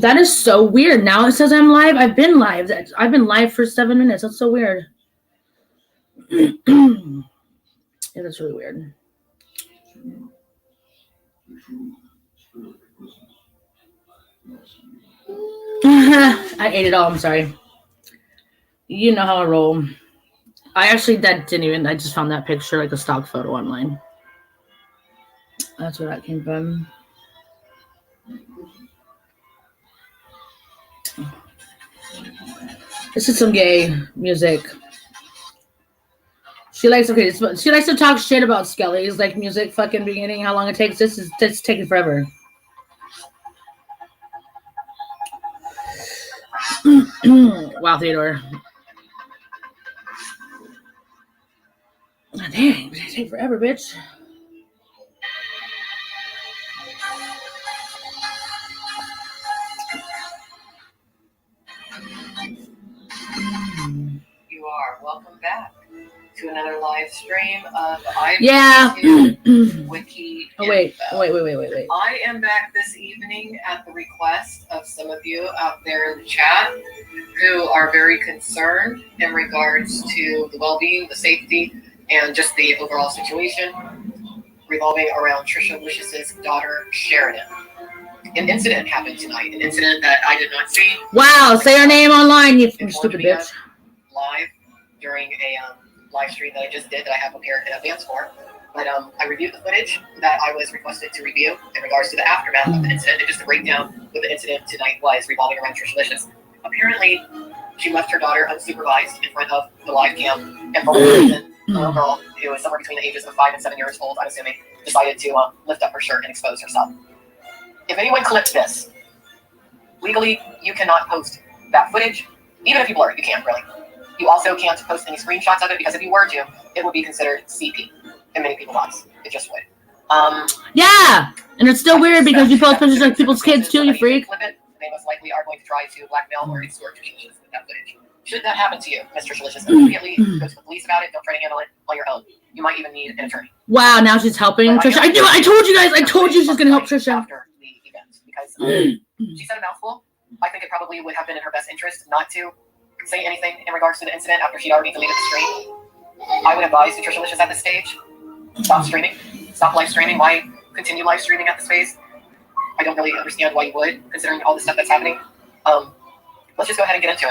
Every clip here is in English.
That is so weird. Now it says I'm live. I've been live. I've been live for 7 minutes. That's so weird. Yeah, that's really weird. I ate it all. I'm sorry. You know how I roll. I just found that picture, like a stock photo online. That's where that came from. This is some gay music. She likes to talk shit about Skelly's like music fucking beginning, how long it takes. This taking forever. Wow, Theodore. Oh, dang, it take forever, bitch. You are welcome back to another live stream of Wiki. Oh, wait. I am back this evening at the request of some of you out there in the chat who are very concerned in regards to the well-being, the safety, and just the overall situation revolving around Trisha Lucius's daughter, Sheridan. An incident happened tonight, an incident that I did not see. Wow, say her name online, you stupid bitch. Live during a live stream that I just did that I have prepared in advance for. But I reviewed the footage that I was requested to review in regards to the aftermath of the incident and just to break down what the incident tonight was revolving around Trisha Lucius. Apparently, she left her daughter unsupervised in front of the live cam, and for whatever reason, the little girl, who was somewhere between the ages of 5 and 7 years old, I'm assuming, decided to lift up her shirt and expose herself. If anyone clipped this, legally, you cannot post that footage. Even if you blur it, you can't really. You also can't post any screenshots of it, because if you were to, it would be considered CP in many people's eyes. It just would. Yeah, and it's still weird because you post pictures of people's kids too, you freak. They most likely are going to try to blackmail or extort Trisha Lucius with that footage. Should that happen to you, Mr. Lucius, immediately go to the police about it. Don't try to handle it on your own. You might even need an attorney. Wow, now she's helping Trisha. I told you guys. I told you she's going to help Trisha. After the event, because she said a mouthful. I think it probably would have been in her best interest not to say anything in regards to the incident after she'd already deleted the stream. I would advise Trisha Lucius at this stage, stop streaming. Stop live streaming. Why continue live streaming at this phase? I don't really understand why you would, considering all the stuff that's happening. Let's just go ahead and get into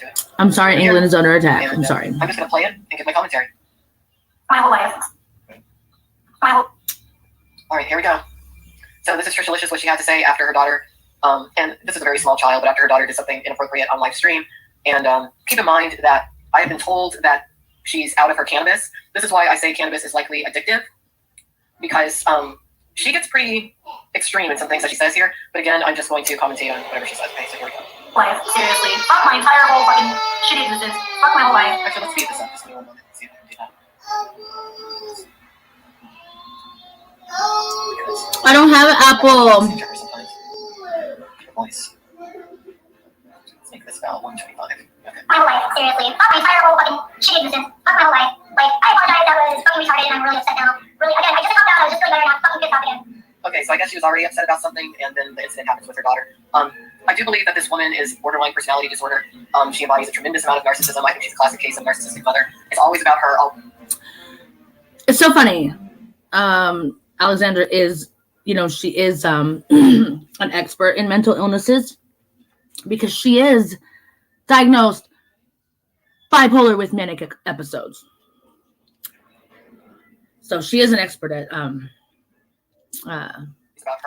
it. I'm sorry, England is under attack. I'm sorry. I'm just going to play it and give my commentary. My whole life. All right, here we go. So this is Trisha Lucius, what she had to say after her daughter, and this is a very small child, but after her daughter did something inappropriate on live stream. And keep in mind that I have been told that she's out of her cannabis. This is why I say cannabis is likely addictive, because she gets pretty extreme in some things that she says here. But again, I'm just going to commentate on whatever she says. Okay, so here we go. Life, seriously. Fuck my entire whole fucking shitty existence. Fuck my whole life. Actually, let's speed this up. Just give me 1 moment. See if I can do that. I don't have an Apple. Voice. Let's make this about 125. Okay. My whole life, seriously. Fuck my entire whole fucking shitty existence. Fuck my whole life. Like, I apologize, that was fucking retarded and I'm really upset now. Really, again, I just calmed down, I was just feeling better now. Fucking pissed off again. Okay, so I guess she was already upset about something, and then the incident happens with her daughter. I do believe that this woman is borderline personality disorder. She embodies a tremendous amount of narcissism. I think she's a classic case of narcissistic mother. It's always about her. It's so funny. Alexandra is, she is an expert in mental illnesses because she is diagnosed bipolar with manic episodes. So she is an expert at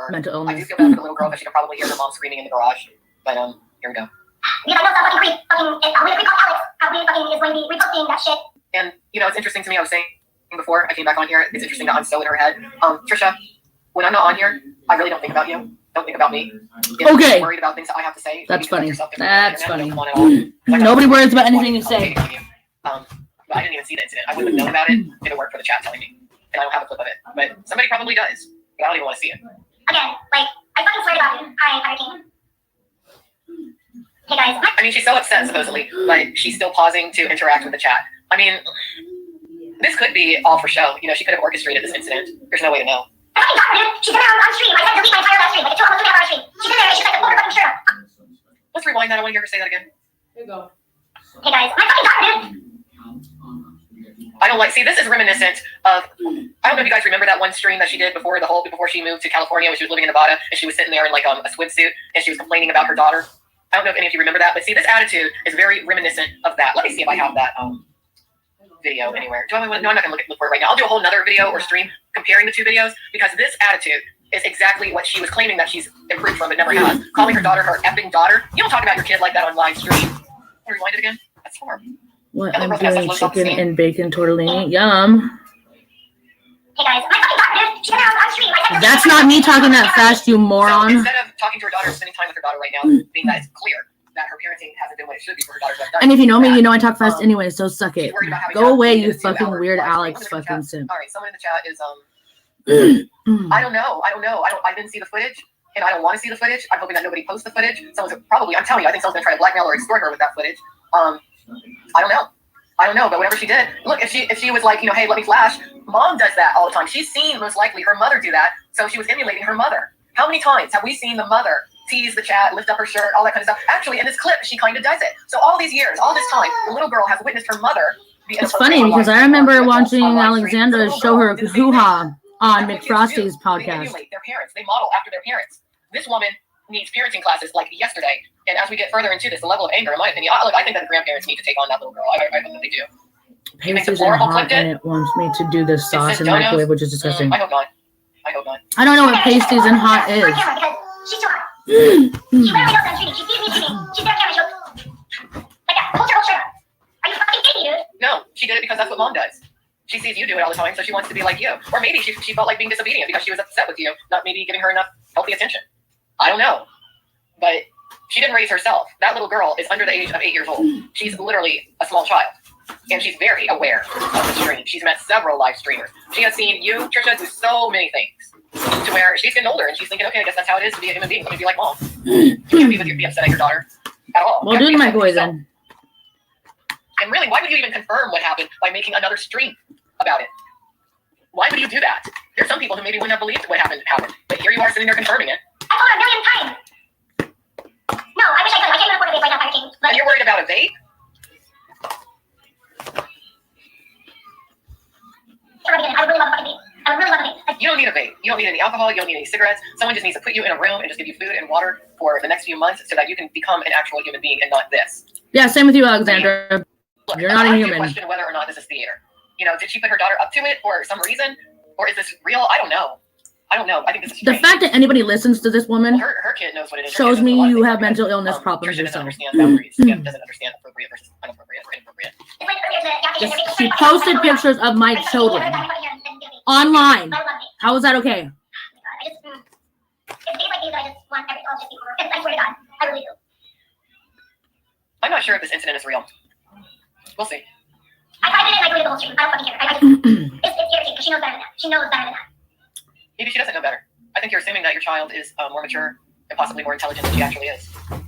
mental illness. I do feel bad for the little girl because she can probably hear her mom screaming in the garage. But here we go. Because I know some fucking creep. Fucking, we call Alex. Probably fucking is going to be reposting that shit. And it's interesting to me. I was saying before I came back on here. It's interesting that I'm so in her head. Trisha, when I'm not on here, I really don't think about you. Don't think about me. Okay. I'm worried about things that I have to say. That's funny. That's funny. Nobody worries about anything you say. But I didn't even see the incident. I wouldn't have known about it if it weren't for the chat telling me. And I don't have a clip of it. But somebody probably does. But I don't even want to see it. Again, I fucking swear to God, Hi, King. Hey guys. I mean, she's so upset, supposedly, but she's still pausing to interact with the chat. I mean, this could be all for show. She could have orchestrated this incident. There's no way to know. fucking daughter, dude. She's in there on stream. I said delete my entire last stream. Like, it's almost 2 hours stream. She's in there and she's like, pull her fucking shirt up. Let's rewind that. I want to hear her say that again. Here you go. Hey guys, my fucking daughter, dude. I don't like. See, this is reminiscent of. I don't know if you guys remember that one stream that she did before she moved to California when she was living in Nevada, and she was sitting there in like a swimsuit and she was complaining about her daughter. I don't know if any of you remember that, but see, this attitude is very reminiscent of that. Let me see if I have that video anywhere. No, I'm not going to look for it right now. I'll do a whole nother video or stream comparing the two videos because this attitude is exactly what she was claiming that she's improved from, but never has. Calling her daughter her effing daughter. You don't talk about your kid like that on live stream. Can I rewind it again? That's horrible. What, I'm doing chicken and bacon tortellini. Yum. Hey guys, my fucking daughter, dude. She's in there on stream. I said That's not me talking that fast, you moron. So instead of talking to her daughter, spending time with her daughter right now, being that it's clear that her parenting hasn't been what it should be for her daughter. And if you know me, you know I talk fast anyway, so suck it. Go away, you fucking weird live Alex stream. fucking simp. All right, someone in the chat is I don't know. I didn't see the footage, and I don't want to see the footage. I'm hoping that nobody posts the footage. Someone's probably. I'm telling you, I think someone's gonna try to blackmail or extort her with that footage. I don't know, but whatever she did, look, if she was like, hey, let me flash, mom does that all the time. She's seen most likely her mother do that, so she was emulating her mother. How many times have we seen the mother tease the chat, lift up her shirt, all that kind of stuff? Actually, in this clip, she kind of does it. So all these years, all this time, the little girl has witnessed her mother be It's funny because I remember watching Alexandra show her hoo-ha on McFrosty's podcast. They emulate their parents. They model after their parents. This woman needs parenting classes like yesterday. And as we get further into this, the level of anger, in my opinion, I think that the grandparents need to take on that little girl. I hope that they do. Pasty isn't hot and it wants me to do this sauce in the microwave, which is disgusting. I hope not. I don't know what pasties and hot is. she's too hot. She literally knows I'm shooting. She sees me shooting. She's there, camera, she'll like that. Hold your shirt up. Are you fucking kidding me, dude? No, she did it because that's what mom does. She sees you do it all the time, so she wants to be like you. Or maybe she felt like being disobedient because she was upset with you, not maybe giving her enough healthy attention. I don't know. But she didn't raise herself. That little girl is under the age of 8 years old. She's literally a small child. And she's very aware of the stream. She's met several live streamers. She has seen you, Trisha, do so many things to where she's getting older and she's thinking, okay, I guess that's how it is to be a human being. Let me be like mom. You can't be upset at your daughter at all. Well, do the microwave then. And really, why would you even confirm what happened by making another stream about it? Why would you do that? There's some people who maybe wouldn't have believed what happened. But here you are sitting there confirming it. I told her a million times. No, I wish I could. I can't even afford a vape right now, Fire King. And you're worried about a vape? I really love a fucking vape. I really love a vape. You don't need a vape. You don't need any alcohol. You don't need any cigarettes. Someone just needs to put you in a room and just give you food and water for the next few months so that you can become an actual human being and not this. Yeah, same with you, Alexandra. Look, you're not a human. I question whether or not this is theater. Did she put her daughter up to it for some reason? Or is this real? I don't know. I think this is strange. The fact that anybody listens to this woman her kid knows what it is. shows me you have mental illness problems Trisha yourself. doesn't understand boundaries. Doesn't understand appropriate versus inappropriate or inappropriate. She posted pictures of my children online. How is that okay? It's days like these that I just want every all just be over. I swear to God, I really do. I'm not sure if this incident is real. We'll see. I tried it and I deleted the whole stream. I don't fucking care. It's irritating because she knows better than that. She knows better than that. Maybe she doesn't know better. I think you're assuming that your child is more mature and possibly more intelligent than she actually is. And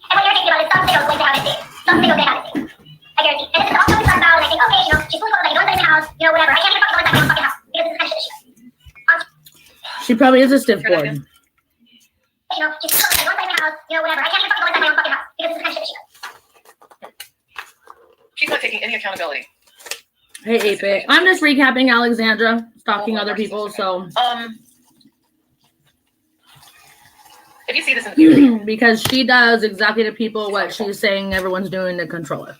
what irritates me about it is some sickos going to have it too. Some sickos going to have it too. I guarantee. And this is also what we talk about, and I think, okay, she's fully like, you don't live in the house, whatever. I can't even fucking go inside my own fucking house because this is the kind of shit that she does. She probably is a stiff board. She's fully like, you don't live in my house, whatever. I can't even fucking go inside my own fucking house because this is the kind of shit that she does. She's not taking any accountability. Hey, Ape. I'm just recapping Alexandra stalking other people, so. If you see this in the future. Because she does exactly to people what she's saying everyone's doing to control her.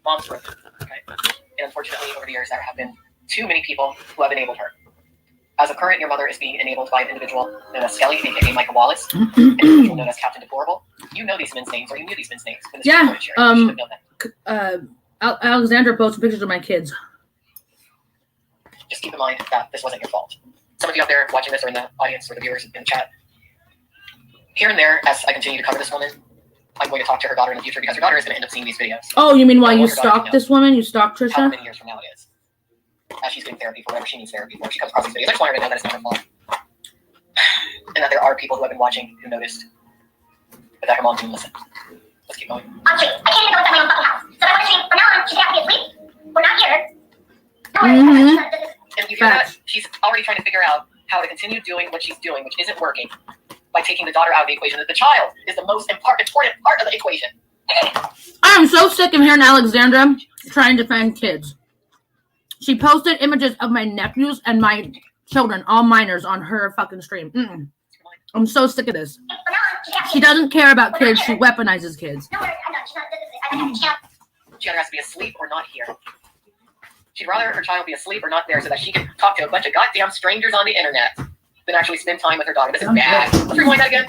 Mom's broke. Okay. And unfortunately, over the years, there have been too many people who have enabled her. As of current, your mother is being enabled by an individual known as Skelly, aka Michael Wallace, an individual known as Captain Deplorable. You know these men's names, or you knew these men's names. Yeah. Alexandra posted pictures of my kids. Just keep in mind that this wasn't your fault. Some of you out there watching this, or in the audience, or the viewers in the chat, here and there, as I continue to cover this woman, I'm going to talk to her daughter in the future because her daughter is going to end up seeing these videos. Oh, you mean while you stalked this woman? You stalked Trisha? How many years from now it is. As she's getting therapy for whatever she needs therapy for, she comes across these videos. I just want her to know that it's not her fault. And that there are people who have been watching who noticed, but that her mom didn't listen. Let's keep going. On stream. I can't even go inside my own fucking house. So if I want to stream from now on, she's going to have to be asleep. We're not here. No, And you hear that? Facts. She's already trying to figure out how to continue doing what she's doing, which isn't working, by taking the daughter out of the equation. The child is the most important part of the equation. I am so sick of hearing Alexandra trying to defend kids. She posted images of my nephews and my children, all minors, on her fucking stream. I'm so sick of this. She doesn't care about kids. She weaponizes kids. No, I'm not. She's not. She either has to be asleep or not here. She'd rather her child be asleep or not there so that she can talk to a bunch of goddamn strangers on the internet than actually spend time with her daughter. This is bad. Let's rewind that again.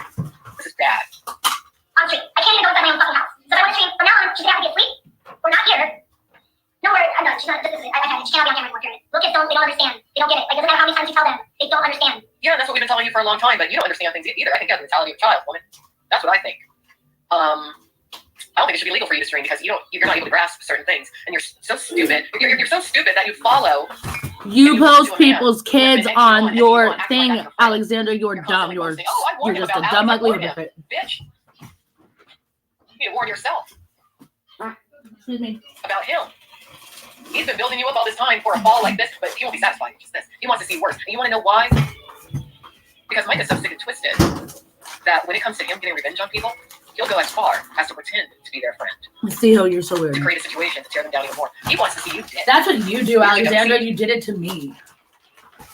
This is bad. On stream. I can't even go inside my own fucking house. So if I want to stream from now on, she's gonna have to be asleep or not here. No, I'm not. She's not. This is it. She cannot be on camera anymore, period. Little kids they don't understand. They don't get it. Like, doesn't matter how many times you tell them, they don't understand. Yeah, that's what we've been telling you for a long time, but you don't understand things either. I think you have the mentality of a child, woman. That's what I think. I don't think it should be legal for you to stream because you're not able to grasp certain things, and you're so stupid. You're so stupid that you follow. You post people's kids on your thing, Alexander. You're dumb. You're just a dumb, ugly hypocrite. Bitch. You need to warn yourself. Excuse me. About him. He's been building you up all this time for a fall like this, but he won't be satisfied with just this. He wants to see worse. And you want to know why? Because Mike is so sick and twisted that when it comes to him getting revenge on people, he'll go as far as to pretend to be their friend. See how you're so weird. To create a situation to tear them down even more. He wants to see you dead. That's what you do, Alexandra. You did it to me.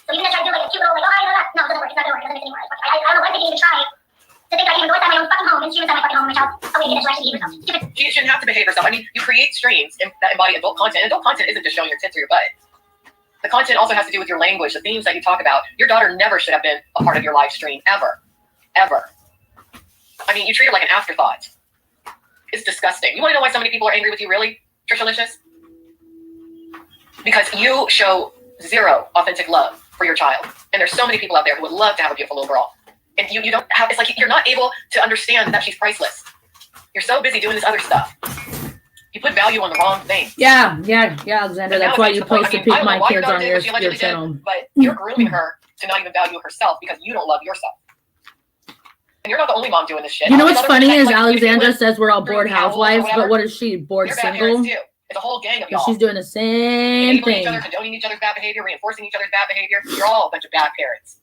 So even if I do like a cute little like, oh, no, it doesn't work. It's not gonna work. It doesn't make any more. I don't know why they even try to think I can go inside my own fucking home and stream inside my fucking home and my child. Oh, wait, she actually behave herself. Stupid. She shouldn't have to behave herself. I mean, you create streams that embody adult content. Adult content isn't just showing your tits or your butt. The content also has to do with your language, the themes that you talk about. Your daughter never should have been a part of your live stream, ever. Ever. I mean, you treat her like an afterthought. It's disgusting. You want to know why so many people are angry with you, really, Trishalicious? Because you show zero authentic love for your child. And there's so many people out there who would love to have a beautiful little girl. And you don't have, it's like you're not able to understand that she's priceless. You're so busy doing this other stuff. You put value on the wrong thing. Yeah, Alexander. That's why you post to pick my kids on your channel. But you're grooming her to not even value herself because you don't love yourself. And you're not the only mom doing this shit. You know what's funny is Alexandra says we're all bored housewives, but what is she? Bored single? It's a whole gang of y'all. She's doing the same thing. Each other, condoning each other's bad behavior, reinforcing each other's bad behavior. You're all a bunch of bad parents.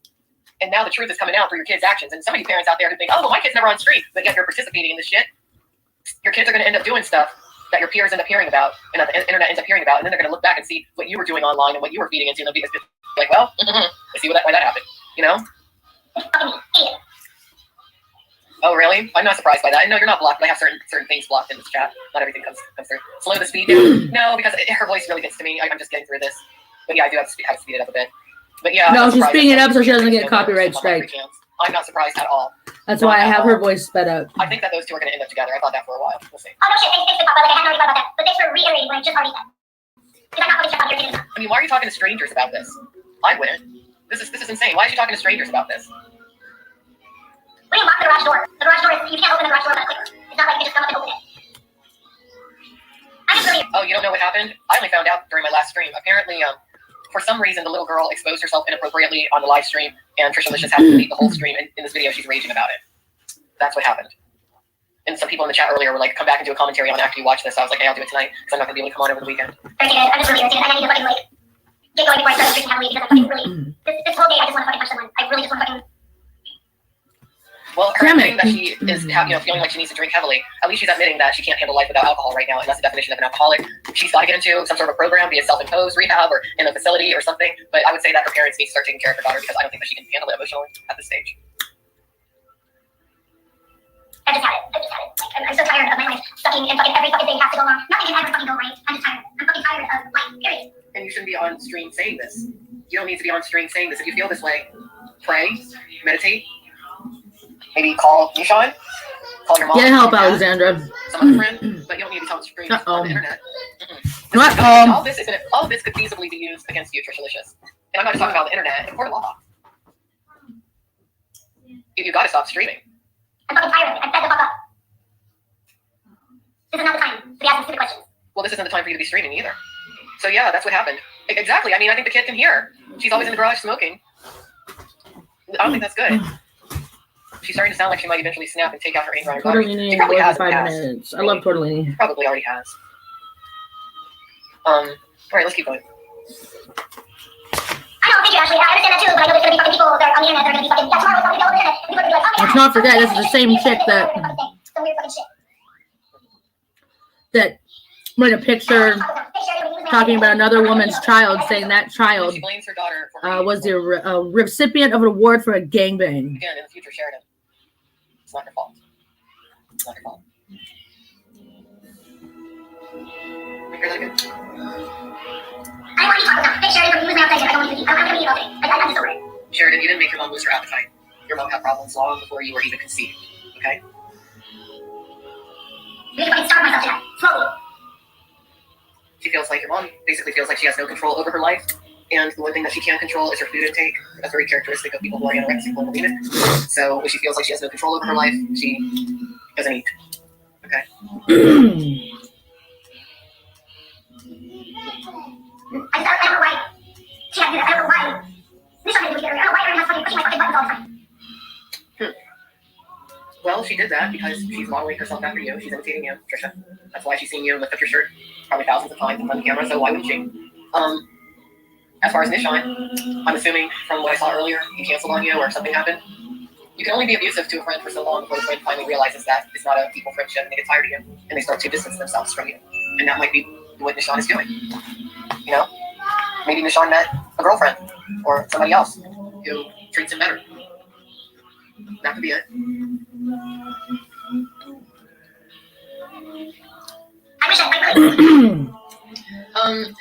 And now the truth is coming out through your kids' actions. And some of you parents out there who think, oh, well, my kid's never on stream, but yet you're participating in this shit. Your kids are going to end up doing stuff that your peers end up hearing about, and that the internet ends up hearing about, and then they're going to look back and see what you were doing online and what you were feeding into, and they'll be like, well, let's see why that happened, you know? Oh, really? I'm not surprised by that. I know you're not blocked, but I have certain things blocked in this chat. Not everything comes through. Slow the speed down? No, because her voice really gets to me. I'm just getting through this. But yeah, I do have to speed it up a bit. But yeah. No, she's speeding it up so she doesn't get copyright strike. I'm not surprised at all. That's why I have her voice sped up. I think that those two are going to end up together. I thought that for a while. We'll see. Oh, no shit. Thanks for Papa. Like, I hadn't already thought about that. But thanks for reiterating what I just already said. Because I'm not really sure about your things. I mean, why are you talking to strangers about this? I wouldn't. This is insane. Why is she talking to strangers about this? We didn't lock the garage door. The garage door is, you can't open the garage door with a clicker. It's not like you can just come up and open it. I just really... Oh, you don't know what happened? I only found out during my last stream. Apparently, for some reason, the little girl exposed herself inappropriately on the live stream, and Trishalicious had to delete the whole stream. In this video, she's raging about it. That's what happened. And some people in the chat earlier were like, come back and do a commentary on after you watch this. So I was like, hey, I'll do it tonight, because I'm not going to be able to come on over the weekend. Irritated. I'm just really irritated. I need to fucking, like, get going before I start drinking heavily, because I'm fucking really... This whole day, I just want to fucking punch someone. I really just want to fucking... Well, her admitting that she is, feeling like she needs to drink heavily, at least she's admitting that she can't handle life without alcohol right now, and that's the definition of an alcoholic. She's got to get into some sort of a program, be it self-imposed rehab or in a facility or something, but I would say that her parents need to start taking care of her daughter because I don't think that she can handle it emotionally at this stage. I just had it. Like, I'm so tired of my life sucking and fucking every fucking thing has to go wrong. Nothing can ever fucking go right. I'm just tired. I'm fucking tired of life, period. And you shouldn't be on stream saying this. You don't need to be on stream saying this. If you feel this way, pray, meditate. Maybe call Nishan, call your mom. Get help, Alexandra. Some other friend, but you don't need to be telling streams on the internet. All this could feasibly be used against you, Trishalicious. And I'm not just talking about the internet, in court of law. You got to stop streaming. I'm fucking tired of it. I'm fed the fuck up. This is not the time to be asking stupid questions. Well, this isn't the time for you to be streaming either. So yeah, that's what happened. Exactly. I mean, I think the kid can hear. She's always in the garage smoking. I don't think that's good. She's starting to sound like she might eventually snap and take out her anger on her daughter. She probably has. 5 minutes. I love tortellini. Probably already has. All right, let's keep going. I No, thank you, Ashley. I understand that too, but I know there's gonna be fucking people that are on the internet that are gonna be fucking. Yeah, tomorrow it's gonna be all over the internet. And people are gonna be like, oh, yeah. Let's not forget, this is the same chick that Some weird fucking shit. made a picture talking about another woman's child, saying that child She blames her daughter for her was the recipient of an award for a gangbang. again in the future, Sheridan. It's not your fault. It's not your fault. You hear that again? I don't want you talking about fake Sheridan from losing my appetite. I don't want you to eat. I'm gonna eat all day. I'm just over it. Sheridan, you didn't make your mom lose her appetite. Your mom had problems long before you were even conceived. Okay? I need to fucking starve myself tonight. Slowly. She feels like your mom basically feels like she has no control over her life. And the one thing that she can control is her food intake. That's very characteristic of people who are anorexic and bulimic. So when she feels like she has no control over her life, she doesn't eat. Okay? I don't know why she had to do that. I don't know why. This had to do with it. I don't know why everyone has fucking pushing my fucking buttons all the time. Well, she did that because she's modeling herself after you. She's imitating you, Trisha. That's why she's seen you lift up your shirt probably thousands of times in front of the camera, so why wouldn't she? As far as Nishon, I'm assuming from what I saw earlier, he canceled on you or something happened. You can only be abusive to a friend for so long before the friend finally realizes that it's not a equal friendship and they get tired of you and they start to distance themselves from you. And that might be what Nishon is doing. You know? Maybe Nishon met a girlfriend or somebody else who treats him better. That could be it. I wish I could.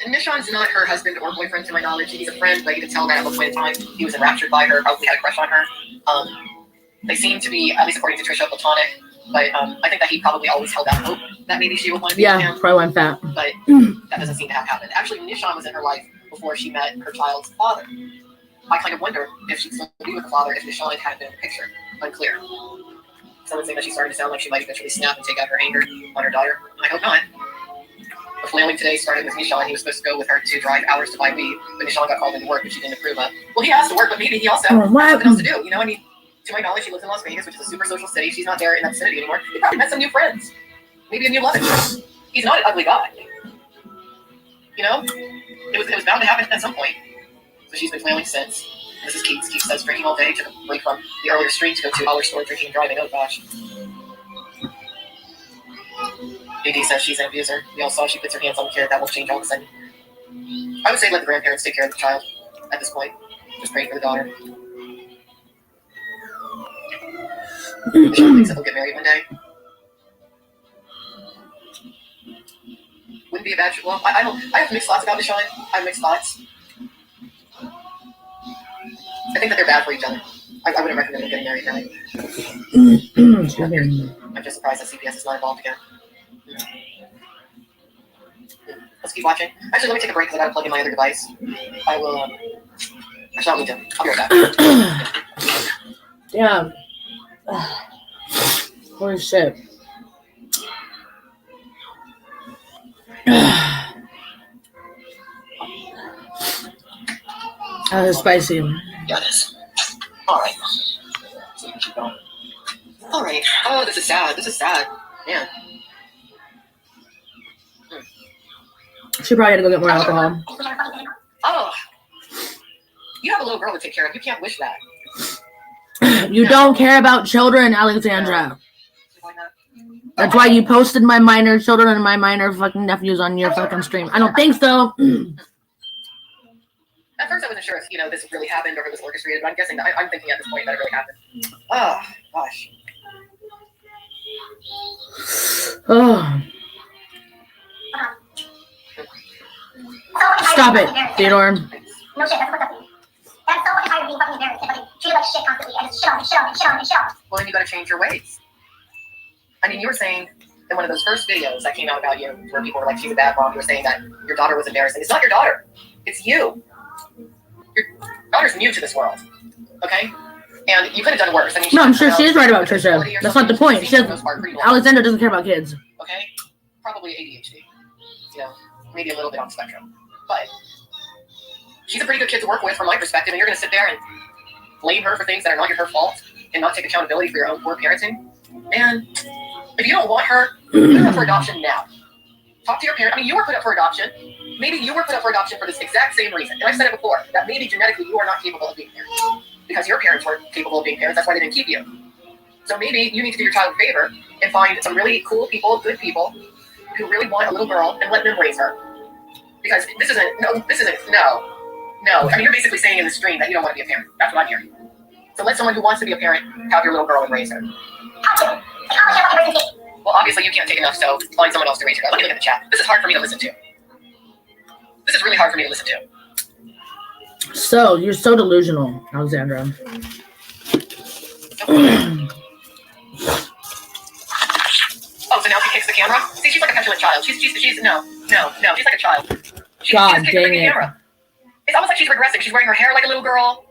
Nishon's not her husband or boyfriend to my knowledge. He's a friend, but you can tell that at one point in time he was enraptured by her, probably had a crush on her. They seem to be, at least according to Trisha, platonic. But I think that he probably always held out hope that maybe she would want to be with him. Probably went fat. But that doesn't seem to have happened. Actually, Nishon was in her life before she met her child's father. I kind of wonder if she'd still be with the father if Nishon hadn't been in the picture. Unclear. Someone's saying that she's starting to sound like she might eventually snap and take out her anger on her daughter. I hope not. The flailing today started with Nishon. He was supposed to go with her to drive hours to buy weed, but Nishon got called into work, which she didn't approve of. Well, he has to work, but maybe he also has something else to do. You know, I mean, to my knowledge, she lives in Las Vegas, which is a super social city. She's not there in that vicinity anymore. He probably met some new friends. Maybe a new love interest. He's not an ugly guy. You know? It was bound to happen at some point. So she's been flailing since. Mrs. Keats says drinking all day, took a break from the earlier stream to go to a dollar store drinking and driving. Oh gosh. AD says she's an abuser. We all saw she puts her hands on the kid. That will change all of a sudden. I would say let the grandparents take care of the child at this point. Just pray for the daughter. Michelle thinks that they'll get married one day. Wouldn't be a bad. Well, I have mixed thoughts about Michelle. I have mixed thoughts. I think that they're bad for each other. I wouldn't recommend them getting married now. I'm just surprised that CPS is not involved again. Let's keep watching. Actually, let me take a break because I gotta plug in my other device. I will. Actually, I'll need to. I'll be right back. Yeah. Holy shit. That was spicy. Yeah, it is. Alright. Alright. Oh, this is sad. This is sad. Man. She probably had to go get more alcohol. Oh. You have a little girl to take care of. You can't wish that. You don't care about children, Alexandra. Why not? That's why you posted my minor children and my minor fucking nephews on your fucking stream. I don't think so. At first, I wasn't sure if, this really happened or if it was orchestrated, but I'm guessing that I'm thinking at this point that it really happened. Oh, gosh. Oh. Stop it, Theodore. No shit, that's what's up. I'm so fucking tired of being fucking embarrassed and fucking treated like shit constantly. I just shit on me, shit on me, shit on me, shit on me. Well, then you gotta change your ways. I mean, you were saying in one of those first videos that came out about you, where people were like, she's a bad mom, you were saying that your daughter was embarrassing. It's not your daughter. It's you. Your daughter's new to this world. Okay? And you could have done worse. I mean, no, I'm sure she is right about Trisha. That's not the point. She doesn't, Alexandra doesn't care about kids. Okay? Probably ADHD. Maybe a little bit on the spectrum. But she's a pretty good kid to work with from my perspective, and you're going to sit there and blame her for things that are not her fault and not take accountability for your own poor parenting. And if you don't want her, put her up for adoption now. Talk to your parent. I mean, you were put up for adoption. maybe you were put up for adoption for this exact same reason. And I've said it before, that maybe genetically you are not capable of being parents. Because your parents weren't capable of being parents, that's why they didn't keep you. So maybe you need to do your child a favor and find some really cool people, good people, who really want a little girl and let them raise her. Because this isn't, no. I mean, you're basically saying in the stream that you don't want to be a parent. That's what I'm hearing. So let someone who wants to be a parent have your little girl and raise her. Well, obviously you can't take enough, so find someone else to raise her. Let me look at the chat. This is hard for me to listen to. This is really hard for me to listen to. So, you're so delusional, Alexandra. Oh, so now she kicks the camera? See, she's like a petulant child. She's no. She's like a child. She God just kicks dang the it. camera. It's almost like she's regressing. She's wearing her hair like a little girl.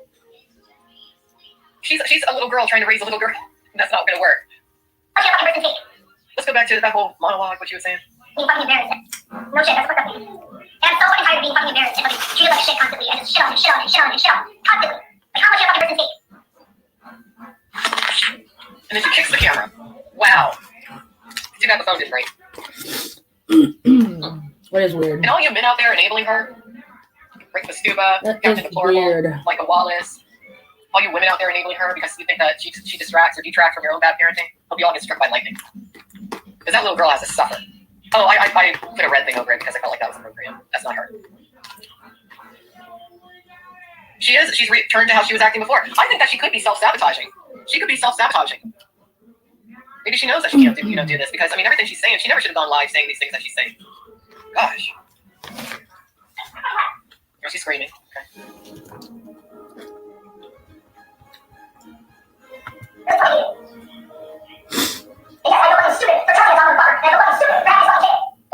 She's a little girl trying to raise a little girl. That's not going to work. Let's go back to that whole monologue, what you were saying. Being fucking embarrassed. No shit, that's fucked up. And I'm so fucking tired of being fucking embarrassed and fucking treated like shit constantly and just shit on. Constantly. Like, how much of a fucking person take? And then she kicks the camera. Wow. Too bad the phone didn't ring. What is weird? And all you men out there enabling her, Rick the Stuba, That Captain is Deplorable, weird. like a Wallace, all you women out there enabling her because you think that she distracts or detracts from your own bad parenting, hope you all get struck by lightning. Because that little girl has to suffer. Oh, I put a red thing over it because I felt like that was appropriate. That's not her. She's returned to how she was acting before. I think that she could be self-sabotaging. Maybe she knows that she can't do this because, I mean, everything she's saying, she never should have gone live saying these things that she's saying. Gosh. Oh, she's screaming.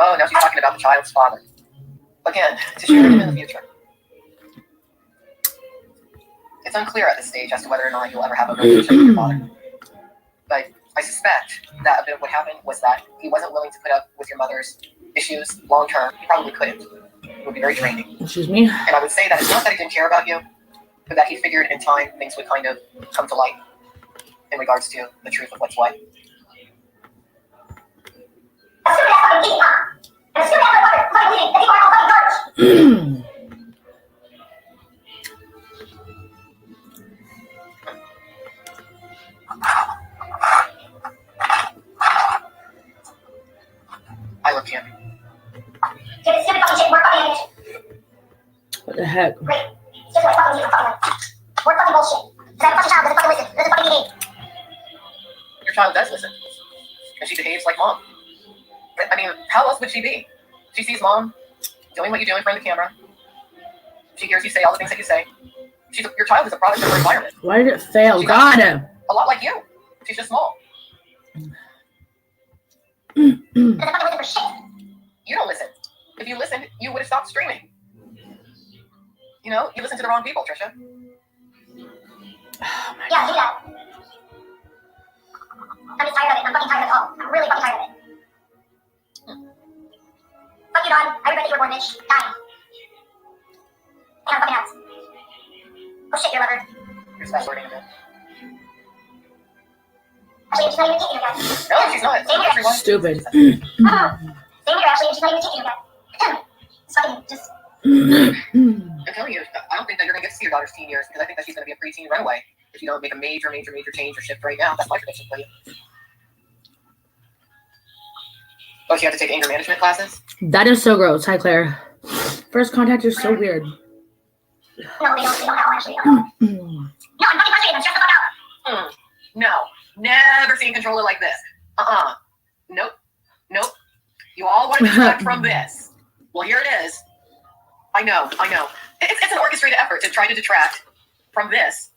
Oh, now she's talking about the child's father. Again, to share him in the future. It's unclear at this stage as to whether or not you'll ever have a relationship with your father. But I suspect that a bit of what happened was that he wasn't willing to put up with your mother's issues long term. He probably couldn't. It would be very draining. Excuse me? And I would say that it's not that he didn't care about you, but that he figured in time things would kind of come to light in regards to the truth of what's what. I love Jim. What the heck? Great. It's just like fucking more fucking bullshit. That fucking child doesn't fucking listen. Doesn't fucking behave. Your child does listen. And she behaves like mom. I mean, how else would she be? She sees mom doing what you do in front of the camera. She hears you say all the things that you say. Your child is a product of her environment. Why did it fail? She's God! a lot like you. She's just small. Doesn't fucking listen for shit. You don't listen. If you listened, you would have stopped streaming. You know, you listen to the wrong people, Trisha. Oh my Yeah, do that. I'm just tired of it. I'm fucking tired of it all. I'm really fucking tired of it. Fuck you, Don. I regret that you were born, bitch. Dying. Damn fucking nuts. Oh shit, your lover. You're fast-forwarding a bit. Actually, she's not even taking her yet. No, she's not. Same here. Everyone. Stupid. Same here, actually, she's not even taking her yet. It's fucking just... I'm telling you, I don't think that you're going to get to see your daughter's teen years because I think that she's going to be a preteen runaway if you don't make a major change or shift right now. That's my prediction for you. Oh, she had to take anger management classes? That is so gross. Hi, Claire. First contact is so weird. No, they don't know, actually. No, I'm fucking frustrated. I'm stressed the fuck out. No. Never seen controller like this. Nope. You all want to distract from this. Well, here it is. I know. It's an orchestrated effort to try to detract from this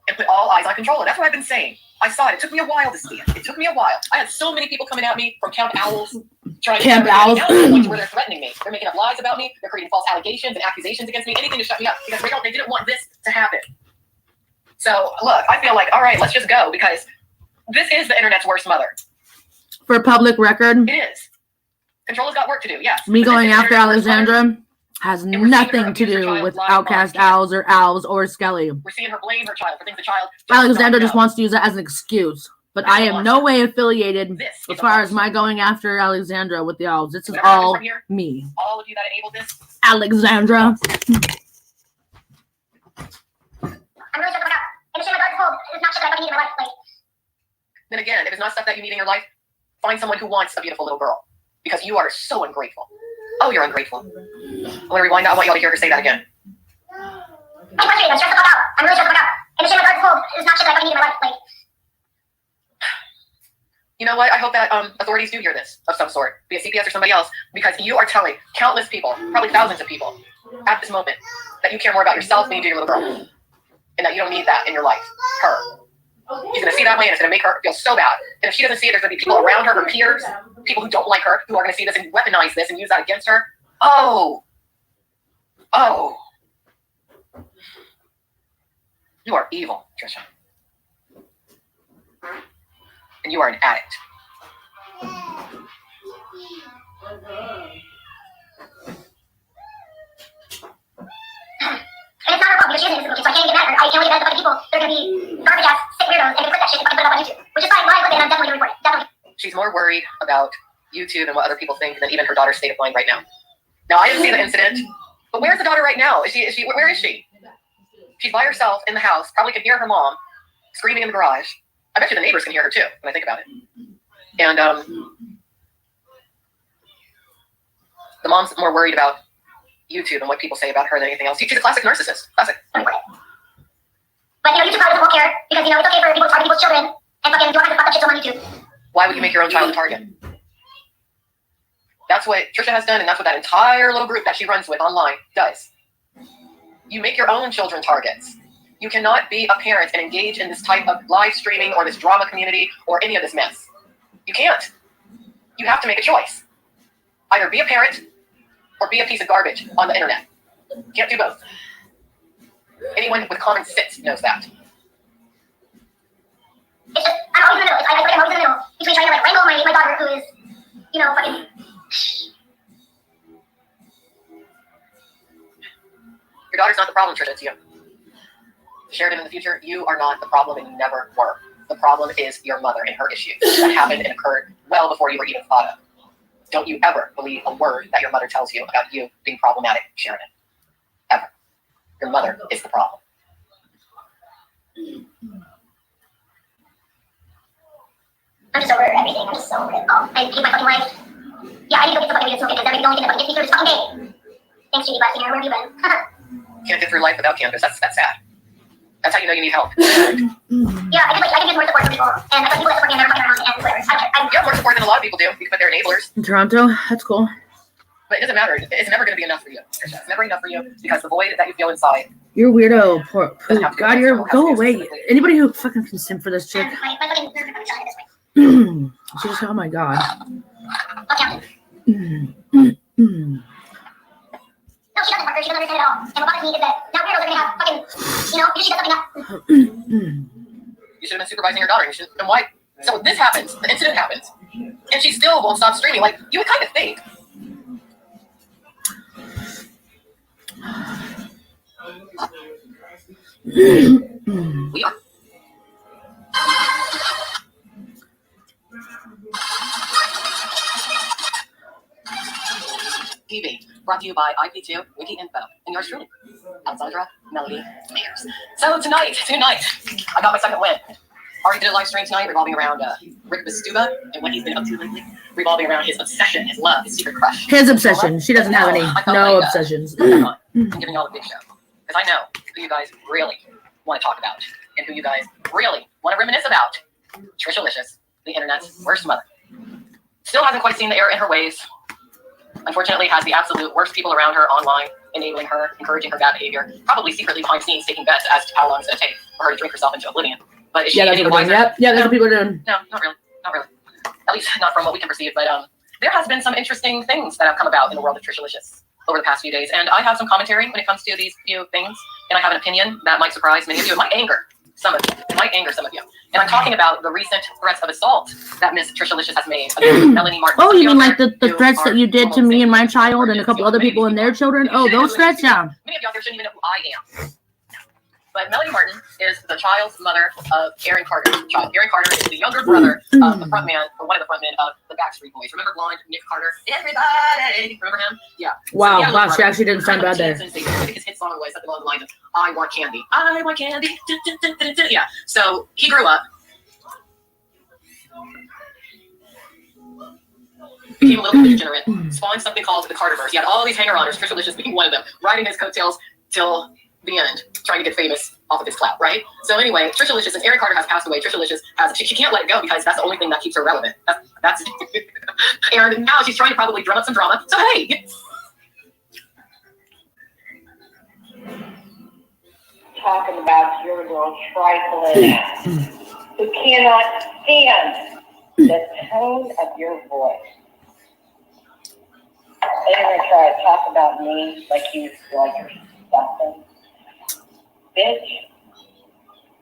and put all eyes on controller. That's what I've been saying. I saw it. It took me a while to see it. I had so many people coming at me from Camp Owls. Camp Owls. Where they're threatening me. They're making up lies about me. They're creating false allegations and accusations against me. Anything to shut me up because they didn't want this to happen. So, look, I feel like, all right, let's just go because this is the internet's worst mother. For public record, It is. Controller's got work to do, yes. me But this going is the after internet's worst mother. Alexandra has we're seeing her nothing to abuse her do child with live Outcast on Owls or Skelly. We're seeing her blame her child for things the child Alexandra does just not know. wants to use that as an excuse. But I am no way affiliated as far as my going after Alexandra with the owls. This is all me. All of you that enabled this. Alexandra. I'm really shut the fuck up. And the shit my dog's cold. It's not shit that I fucking need in my life. Like, Then again, if it's not stuff that you need in your life, find someone who wants a beautiful little girl. Because you are so ungrateful. Oh, you're ungrateful. I'm gonna rewind that. I want y'all to hear her say that again. I'm frustrated. I'm stressed the fuck out. I'm really stressed the fuck out. And the shit my dog's cold. It's not shit that I fucking need in my life. Like, You know what? I hope that authorities do hear this of some sort, be it CPS or somebody else, because you are telling countless people, probably thousands of people, at this moment, that you care more about yourself than you do your little girl, and that you don't need that in your life. Her. She's gonna see that way, and it's gonna make her feel so bad. And if she doesn't see it, there's gonna be people around her, her peers, people who don't like her, who are gonna see this and weaponize this and use that against her. Oh, you are evil, Trisha. And you are an addict. and it's not her fault because she isn't innocent, so I can't get mad at her. I can't get mad at the fucking people. They're gonna be garbage ass, sick weirdos, and they put that shit and fucking put it up on YouTube. Which is fine. When I look at it, I'm definitely gonna report it. Definitely. She's more worried about YouTube and what other people think than even her daughter's state of mind right now. Now, I didn't see the incident, but where's the daughter right now? Where is she? She's by herself in the house, probably can hear her mom screaming in the garage. I bet you the neighbors can hear her too, when I think about it. And the mom's more worried about YouTube and what people say about her than anything else. She's a classic narcissist. Classic. But YouTube probably doesn't care because it's okay for people to target people's children and fucking do all kinds of fucked up shit on YouTube. Why would you make your own child a target? That's what Trisha has done, and that's what that entire little group that she runs with online does. You make your own children targets. You cannot be a parent and engage in this type of live streaming or this drama community or any of this mess. You can't. You have to make a choice. Either be a parent or be a piece of garbage on the internet. You can't do both. Anyone with common sense knows that. It's just, I'm always in the middle. I'm always in the middle between trying to wrangle my daughter who is, fucking. Your daughter's not the problem, Trisha, it's you. Sheridan, in the future, you are not the problem and you never were. The problem is your mother and her issues that happened and occurred well before you were even thought of. Don't you ever believe a word that your mother tells you about you being problematic, Sheridan. Ever. Your mother is the problem. I'm just over everything. I'm just so over it. Oh, I hate my fucking life. Yeah, I need to go get some fucking smoke because that's the only thing that fucking gets me through this fucking day. Thanks, Judy Blessing. Where have you been? Can't get through life without cannabis. That's sad. That's how you know you need help. Yeah, I can use more support from people, and I thought people that support me and they're fucking around and whatever. You have more support than a lot of people do, but they're enablers. In Toronto, that's cool. But it doesn't matter. It's never going to be enough for you. It's never enough for you because the void that you feel inside. You're weirdo. Poor God, go away. Anybody who fucking can simp for this chick. My fucking nerves are fucking shot at this point. She just, oh my God. No, she doesn't, Parker. She doesn't understand it at all. And what bothers me is that now weirdos are going to have fucking, if she does something up. You should have been supervising your daughter. And why? So this happens. The incident happens. And she still won't stop streaming. Like, you would kind of think. We are. TV, brought to you by IP2 Wiki Info and yours truly, Alexandra Melody Mayers. So tonight, I got my second win. Already did a live stream tonight revolving around Rick Bastuba and what he's been up to lately, revolving around his obsession, his love, his secret crush. His obsession. She doesn't have any. No obsessions. I'm giving y'all a big show because I know who you guys really want to talk about and who you guys really want to reminisce about. Trisha Licious, the internet's worst mother. Still hasn't quite seen the error in her ways. Unfortunately, has the absolute worst people around her online, enabling her, encouraging her bad behavior, probably secretly behind the scenes taking bets as to how long it's going to take for her to drink herself into oblivion. But is she any wiser? Yep. Yeah, that's what people are doing. No, not really. At least not from what we can perceive. But there has been some interesting things that have come about in the world of Trisha Licious over the past few days. And I have some commentary when it comes to these few things. And I have an opinion that might surprise many of you. It might anger some of you. And I'm talking about the recent threats of assault that Miss Trisha Licious has made against Melanie Martin. Oh, you mean like the threats that you did to me and my child and a couple other people and their children? Oh, those threats, yeah. Many of you out there shouldn't even know who I am. But Melody Martin is the child's mother of Aaron Carter's child. Aaron Carter is the younger brother of the front man, or one of the front men of the Backstreet Boys. Remember blonde Nick Carter? Everybody! Remember him? Yeah. Wow, So, wow, she actually didn't sound bad there. I think his hit song was something along the lines of, I want candy. I want candy. Yeah. So he grew up. Became a little bit degenerate. Spawned something called the Carterverse. He had all these hanger-oners, Trisha Licious being one of them, riding his coattails till the end, trying to get famous off of his clout, right? So anyway, Trisha Licious, and Aaron Carter has passed away. Trisha Licious has, she can't let it go because that's the only thing that keeps her relevant. That's and now she's trying to probably drum up some drama. So hey. Talking about your little trifling who cannot stand the tone of your voice. They're going to try to talk about me like you're something. Bitch,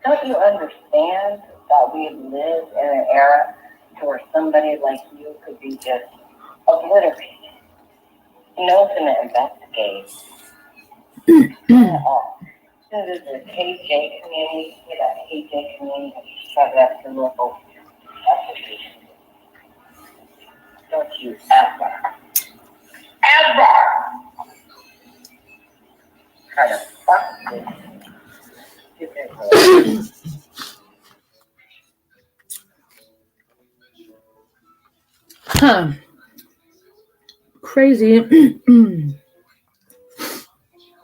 don't you understand that we live in an era where somebody like you could be just obliterated? No one's going to investigate at all. This is the KJ community. That KJ community has shut up the local association. Don't you ever try to fuck this. Huh. Crazy.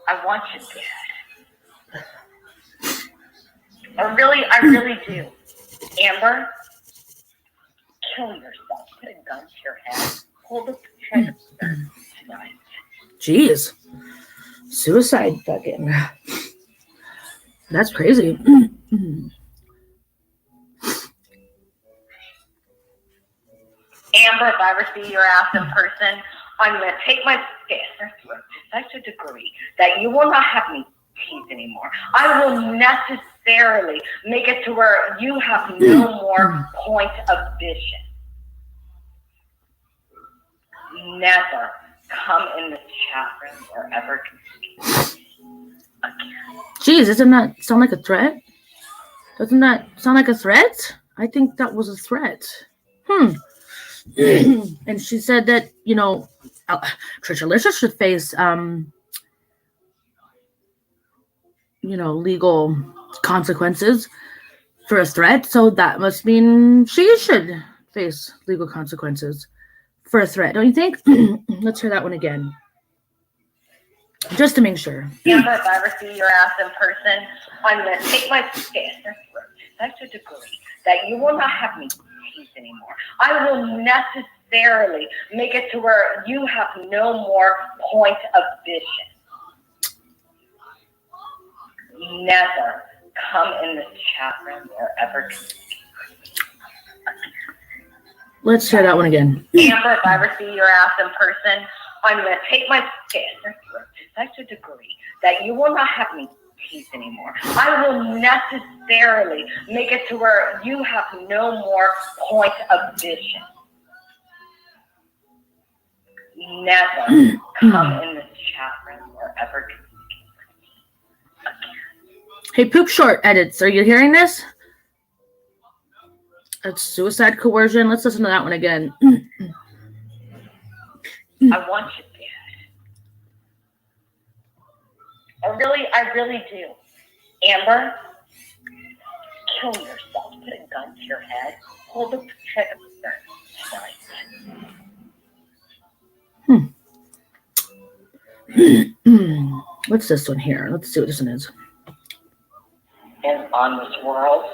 I want you dead. I really do. Amber, kill yourself. Put a gun to your head. Pull the trigger tonight. Jeez. Suicide fucking. That's crazy. Amber, if I ever see your ass in person, I'm going to take my fist and throat to such a degree that you will not have me teeth anymore. I will necessarily make it to where you have no more point of vision. Never come in this chat room or ever speak again. Jeez, doesn't that sound like a threat? Doesn't that sound like a threat? I think that was a threat. And she said that, Trisha Licious should face, legal consequences for a threat. So that must mean she should face legal consequences for a threat. Don't you think? Let's hear that one again. Just to make sure. Amber, if I ever see your ass in person, I'm going to take my fist and throat to such a degree that you will not have me teeth anymore. I will necessarily make it to where you have no more point of vision. Never come in this chat room or ever speak. Let's hear that one again. Amber, if I ever see your ass in person, I'm going to take my fist and throat to such a degree that you will not have me teeth anymore. I will necessarily make it to where you have no more point of vision. Never come in this chat room or ever speak. Hey, Poop Short Edits, are you hearing this? It's suicide coercion. Let's listen to that one again. I want you dead. I really do. Amber, kill yourself. Put a gun to your head. Pull the trigger tonight. What's this one here? Let's see what this one is. And on this world,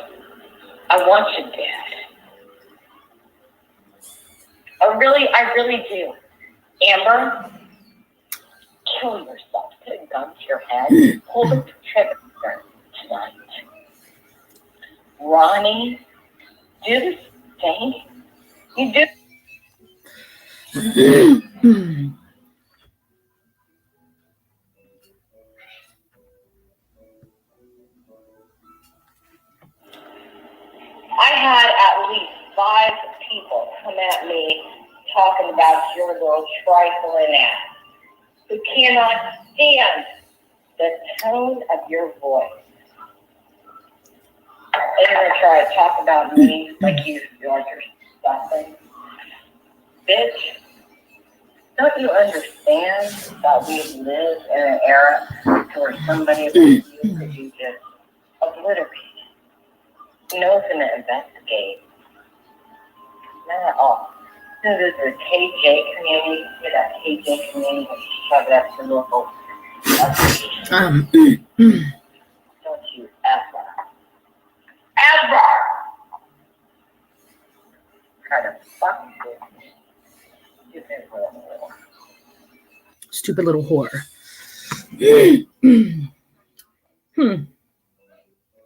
I want you dead. I really do. Amber, kill yourself. Put a gun to your head. Pull the trigger tonight. Ronnie, do the thing. You do. I had at least 5 people come at me talking about your little trifling ass who cannot stand the tone of your voice. You're gonna try to talk about me like you're something. Bitch, don't you understand that we live in an era where somebody like you could be just obliterated? No's gonna investigate. Not at all. So there's a KJ community, that KJ community, shove it up to local. Don't you ever try to fuck this Stupid little whore.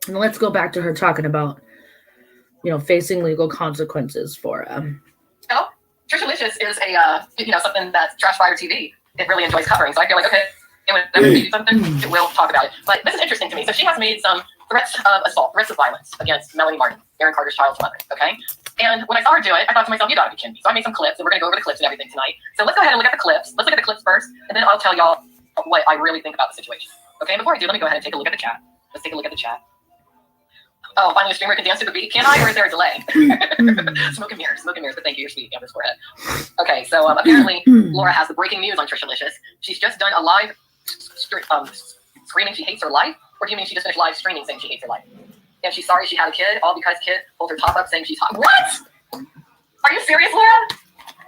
And let's go back to her talking about, facing legal consequences for Oh, Trishalicious is a something that Trash Fire TV it really enjoys covering. So I feel like okay, whenever they do something, it will talk about it. But this is interesting to me. So she has made some threats of assault, threats of violence against Melanie Martin, Aaron Carter's child's mother. Okay. And when I saw her do it, I thought to myself, you gotta be kidding me. So I made some clips, and we're gonna go over the clips and everything tonight. So let's go ahead and look at the clips. Let's look at the clips first, and then I'll tell y'all what I really think about the situation. Okay. Before I do, let me go ahead and take a look at the chat. Let's take a look at the chat. Oh, finally a streamer can dance to the beat. Can I, or is there a delay? Smoke and mirrors. But thank you, you're sweet, Amber's forehead. Okay, so apparently Laura has the breaking news on Trishalicious. She's just done a live screaming she hates her life, or do you mean she just finished live streaming saying she hates her life? And she's sorry she had a kid, all because kid pulled her top up saying she's hot. What? Are you serious, Laura?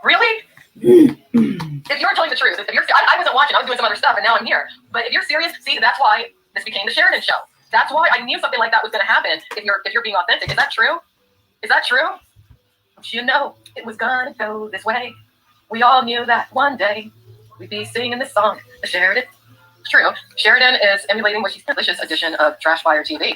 Really? If you're telling the truth, if you're, I wasn't watching, I was doing some other stuff, and now I'm here. But if you're serious, see, that's why this became the Sheridan Show. That's why I knew something like that was going to happen. If you're being authentic, is that true? Is that true? You know, it was going to go this way. We all knew that one day we'd be singing this song, the Sheridan. It's true. Sheridan is emulating what she's delicious edition of Trash Fire TV.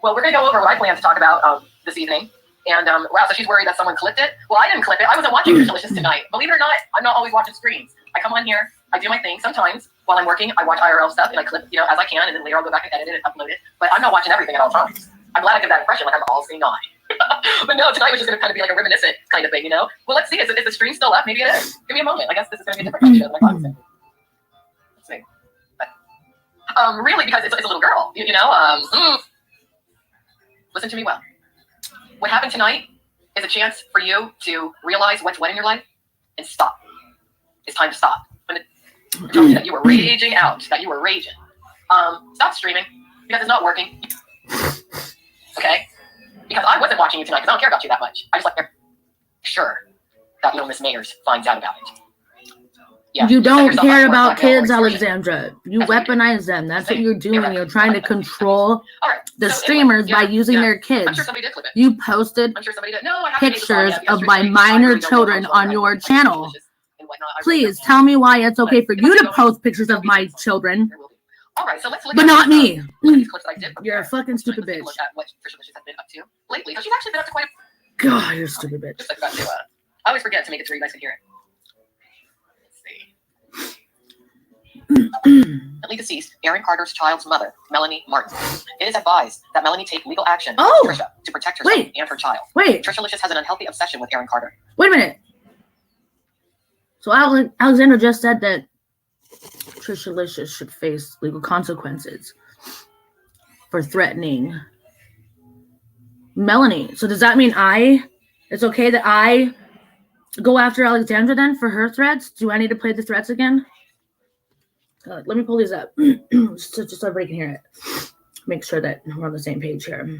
Well, we're going to go over what I plan to talk about this evening. And wow, so she's worried that someone clipped it. Well, I didn't clip it. I wasn't watching Delicious tonight. Believe it or not, I'm not always watching screens. I come on here, I do my thing. Sometimes while I'm working, I watch IRL stuff and I clip, as I can, and then later I'll go back and edit it and upload it. But I'm not watching everything at all times. I'm glad I give that impression, like I'm all seeing eye. But no, tonight was just going to kind of be like a reminiscent kind of thing, Well, let's see. Is the stream still up? Maybe it is. Give me a moment. I guess this is going to be a different show than I thought it was. Let's see. But, really, because it's a little girl, Listen to me well. What happened tonight is a chance for you to realize what's what in your life and stop. It's time to stop. When it tells you that you were raging out, that you were raging, stop streaming because it's not working. Okay? Because I wasn't watching you tonight because I don't care about you that much. I just like sure that little Miss Mayers finds out about it. Yeah, you don't care about kids, Alexandra. You weaponize them. That's what you're doing. You're trying to control the streamers by using their kids. I'm sure somebody did clip it. You posted pictures of my minor children on your channel. Please tell me why it's okay for you to post pictures of my children, but not me. You're a fucking stupid bitch. Look at what Trishalicious has been up to lately. So she's actually been up to quite a... God, you're a stupid bitch. I always forget to make it so you guys can hear it. Currently deceased, Aaron Carter's child's mother, Melanie Martin. It is advised that Melanie take legal action against Trisha to protect herself and her child. Trishalicious has an unhealthy obsession with Aaron Carter. Wait a minute. So Alexandra just said that Trishalicious should face legal consequences for threatening Melanie. So does that mean it's okay that I go after Alexandra then for her threats? Do I need to play the threats again? Let me pull these up just so everybody can hear it. Make sure that we're on the same page here.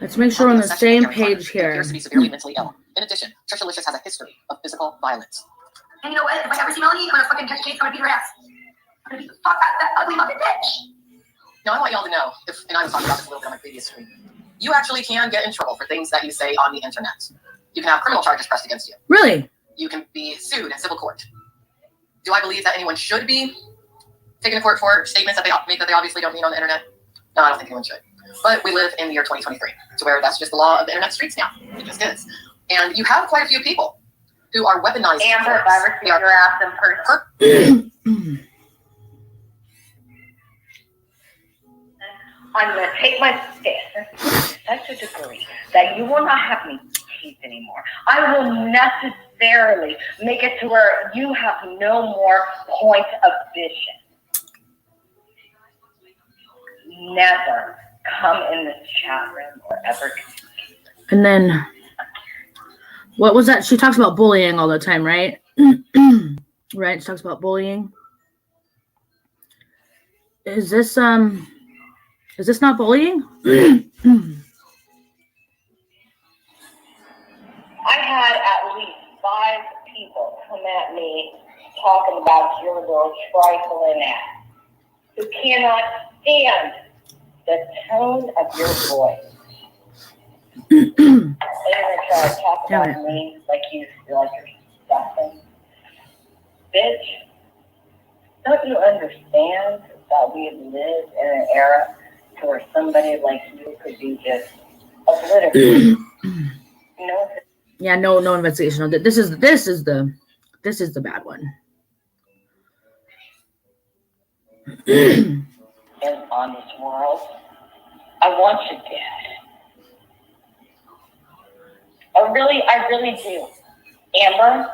Let's make sure we're on the same page here. Appears to be severely mentally ill. In addition, Trishalicious has a history of physical violence. And you know what? If I ever see Melanie, I'm gonna fucking catch Chase. I'm gonna beat her ass. I'm gonna beat the fuck out of that ugly fucking bitch. Now I want y'all to know, and I was talking about this a little bit on my previous screen. You actually can get in trouble for things that you say on the internet. You can have criminal charges pressed against you. Really? You can be sued in civil court. Do I believe that anyone should be taken to court for statements that they make that they obviously don't mean on the internet? No, I don't think anyone should. But we live in the year 2023, to where that's just the law of the internet streets now. It just is. And you have quite a few people who are weaponizing. Amber, if I ever see your ass in person, I'm going to take my stance to such a degree that you will not have me teeth anymore. I will necessarily make it to where you have no more point of vision. Never come in this chat room or ever. And then, what was that? She talks about bullying all the time, right? Right? She talks about bullying. Is this not bullying? I had at least 5 people come at me talking about your little trifling ass, who cannot stand the tone of your voice. They're gonna try to talk about me like you're something. Bitch, don't you understand that we live in an era where somebody like you could be just obliterated? No. Yeah, no investigation. This is the bad one. And on this world, I want you dead. I really do. Amber,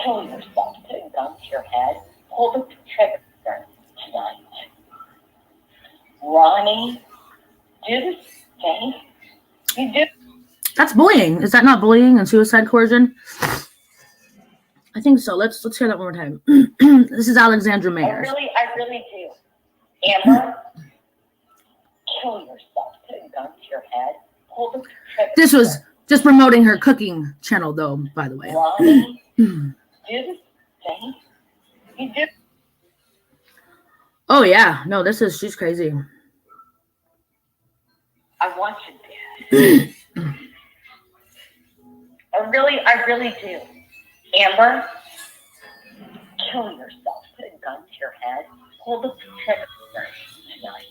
kill yourself. Put a gun to your head. Pull the trigger tonight. Ronnie, do the same. You do. That's bullying. Is that not bullying and suicide coercion? I think so. Let's hear that one more time. This is Alexandra Mayers. I really do. Amber, kill yourself. Put a gun to your head. Pull the trigger. This was just promoting her cooking channel, though, by the way. Ronnie, do the same. You do. Oh, yeah. No, she's crazy. I want you dead. I really do. Amber, kill yourself. Put a gun to your head. Pull the trigger tonight.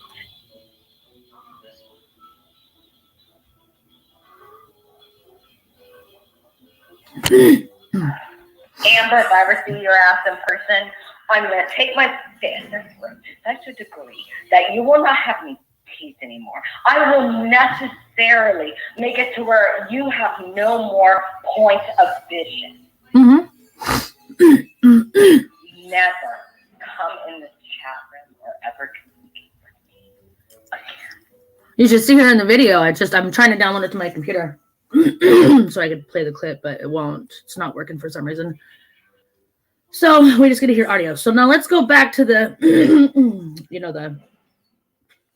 Amber, if I ever see your ass in person, I'm going to take my fist and throw to such a degree that you will not have any teeth anymore. I will necessarily make it to where you have no more point of vision. Never come in this chat room or ever communicate with me again. You should see her in the video. I'm trying to download it to my computer so I could play the clip, but it won't. It's not working for some reason. So we just get to hear audio. So now let's go back to the, the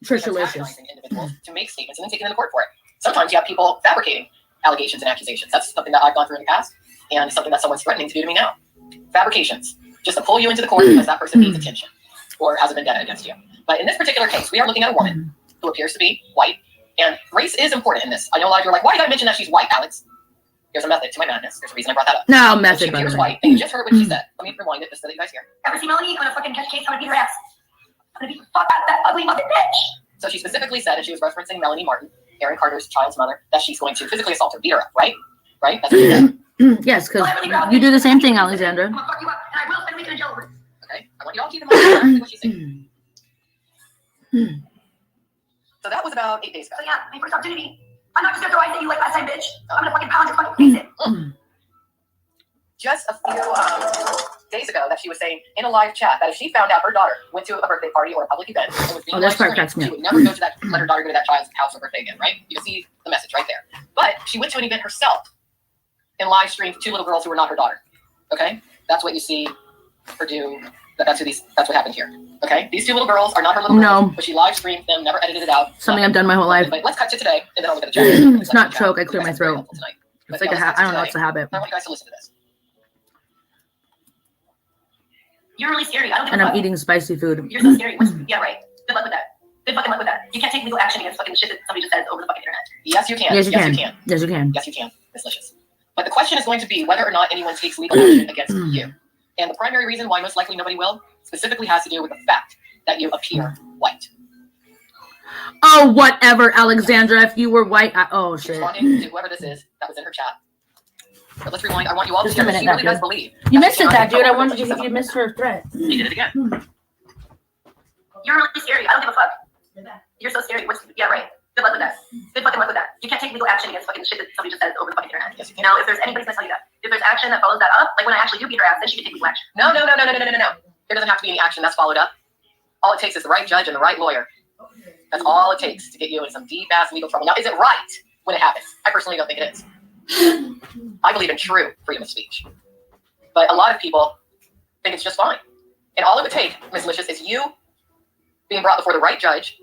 Trishalicious. Individuals to make statements and then taking them to court for it. Sometimes you have people fabricating allegations and accusations. That's something that I've gone through in the past, and it's something that someone's threatening to do to me now. Fabrications, just to pull you into the court because that person needs attention or has a vendetta against you. But in this particular case, we are looking at a woman who appears to be white, and race is important in this. I know a lot of you are like, why did I mention that she's white, Alex? There's a method to my madness. There's a reason I brought that up. No, method. She appears white, and you just heard what she said. Let me rewind it just so that you guys hear. Ever see Melanie? I'm gonna fucking catch case. I'm gonna beat her ass. I'm gonna beat the fuck out of that ugly mother bitch. So she specifically said, and she was referencing Melanie Martin, Aaron Carter's child's mother, that she's going to physically assault her, beat her up, right? Right? That's what she said. Yes, because you do the same thing, Alexandra. I'm gonna fuck you up, and I will spend a week in a jail over it. Okay? I want you all to keep in mind exactly what she's saying. So that was about 8 days ago. So yeah, my first opportunity. I'm not just gonna throw ice at you like last time, bitch. I'm gonna fucking pound your fucking face in. Just a few days ago that she was saying in a live chat that if she found out her daughter went to a birthday party or a public event and was being live streamed, she would never go to that, let her daughter go to that child's house for birthday again, right? You can see the message right there. But she went to an event herself and live streamed 2 little girls who were not her daughter. Okay? That's what you see her do. That's what happened here. Okay? These 2 little girls are not her little girls, but she live streamed them, never edited it out. Something I've done my whole life. But let's cut to today, and then I'll look at the chat. It's not choke, I clear my throat. It's like I don't know, it's a habit. I want you guys to listen to this. You're really scary. I don't give And a I'm fuck. eating spicy food. You're so scary. Yeah, right. Good luck with that. Good fucking luck with that. You can't take legal action against fucking shit that somebody just says over the fucking internet. Yes, you can. Yes, you can. Yes, you can. Yes, you can. Miss Licious. But the question is going to be whether or not anyone takes legal action against you. And the primary reason why most likely nobody will specifically has to do with the fact that you appear white. Oh, whatever, Alexandra. If you were white, oh She's shit. responding to whoever this is that was in her chat. But let's rewind. I want you all Just to a hear minute, what she really that does believe. You missed it, That's that dude. I what wanted she you said. if you missed her threat. She did it again. You're really scary. I don't give a fuck. You're so scary. Yeah, right. Good luck with that. Good fucking luck with that. You can't take legal action against fucking shit that somebody just says over the fucking internet. Yes, you can. You know, if there's anybody's gonna tell you that, if there's action that follows that up, like when I actually do beat her ass, then she can take legal action. No. There doesn't have to be any action that's followed up. All it takes is the right judge and the right lawyer. That's all it takes to get you in some deep-ass legal trouble. Now, is it right when it happens? I personally don't think it is. I believe in true freedom of speech. But a lot of people think it's just fine. And all it would take, Ms. Licious, is you being brought before the right judge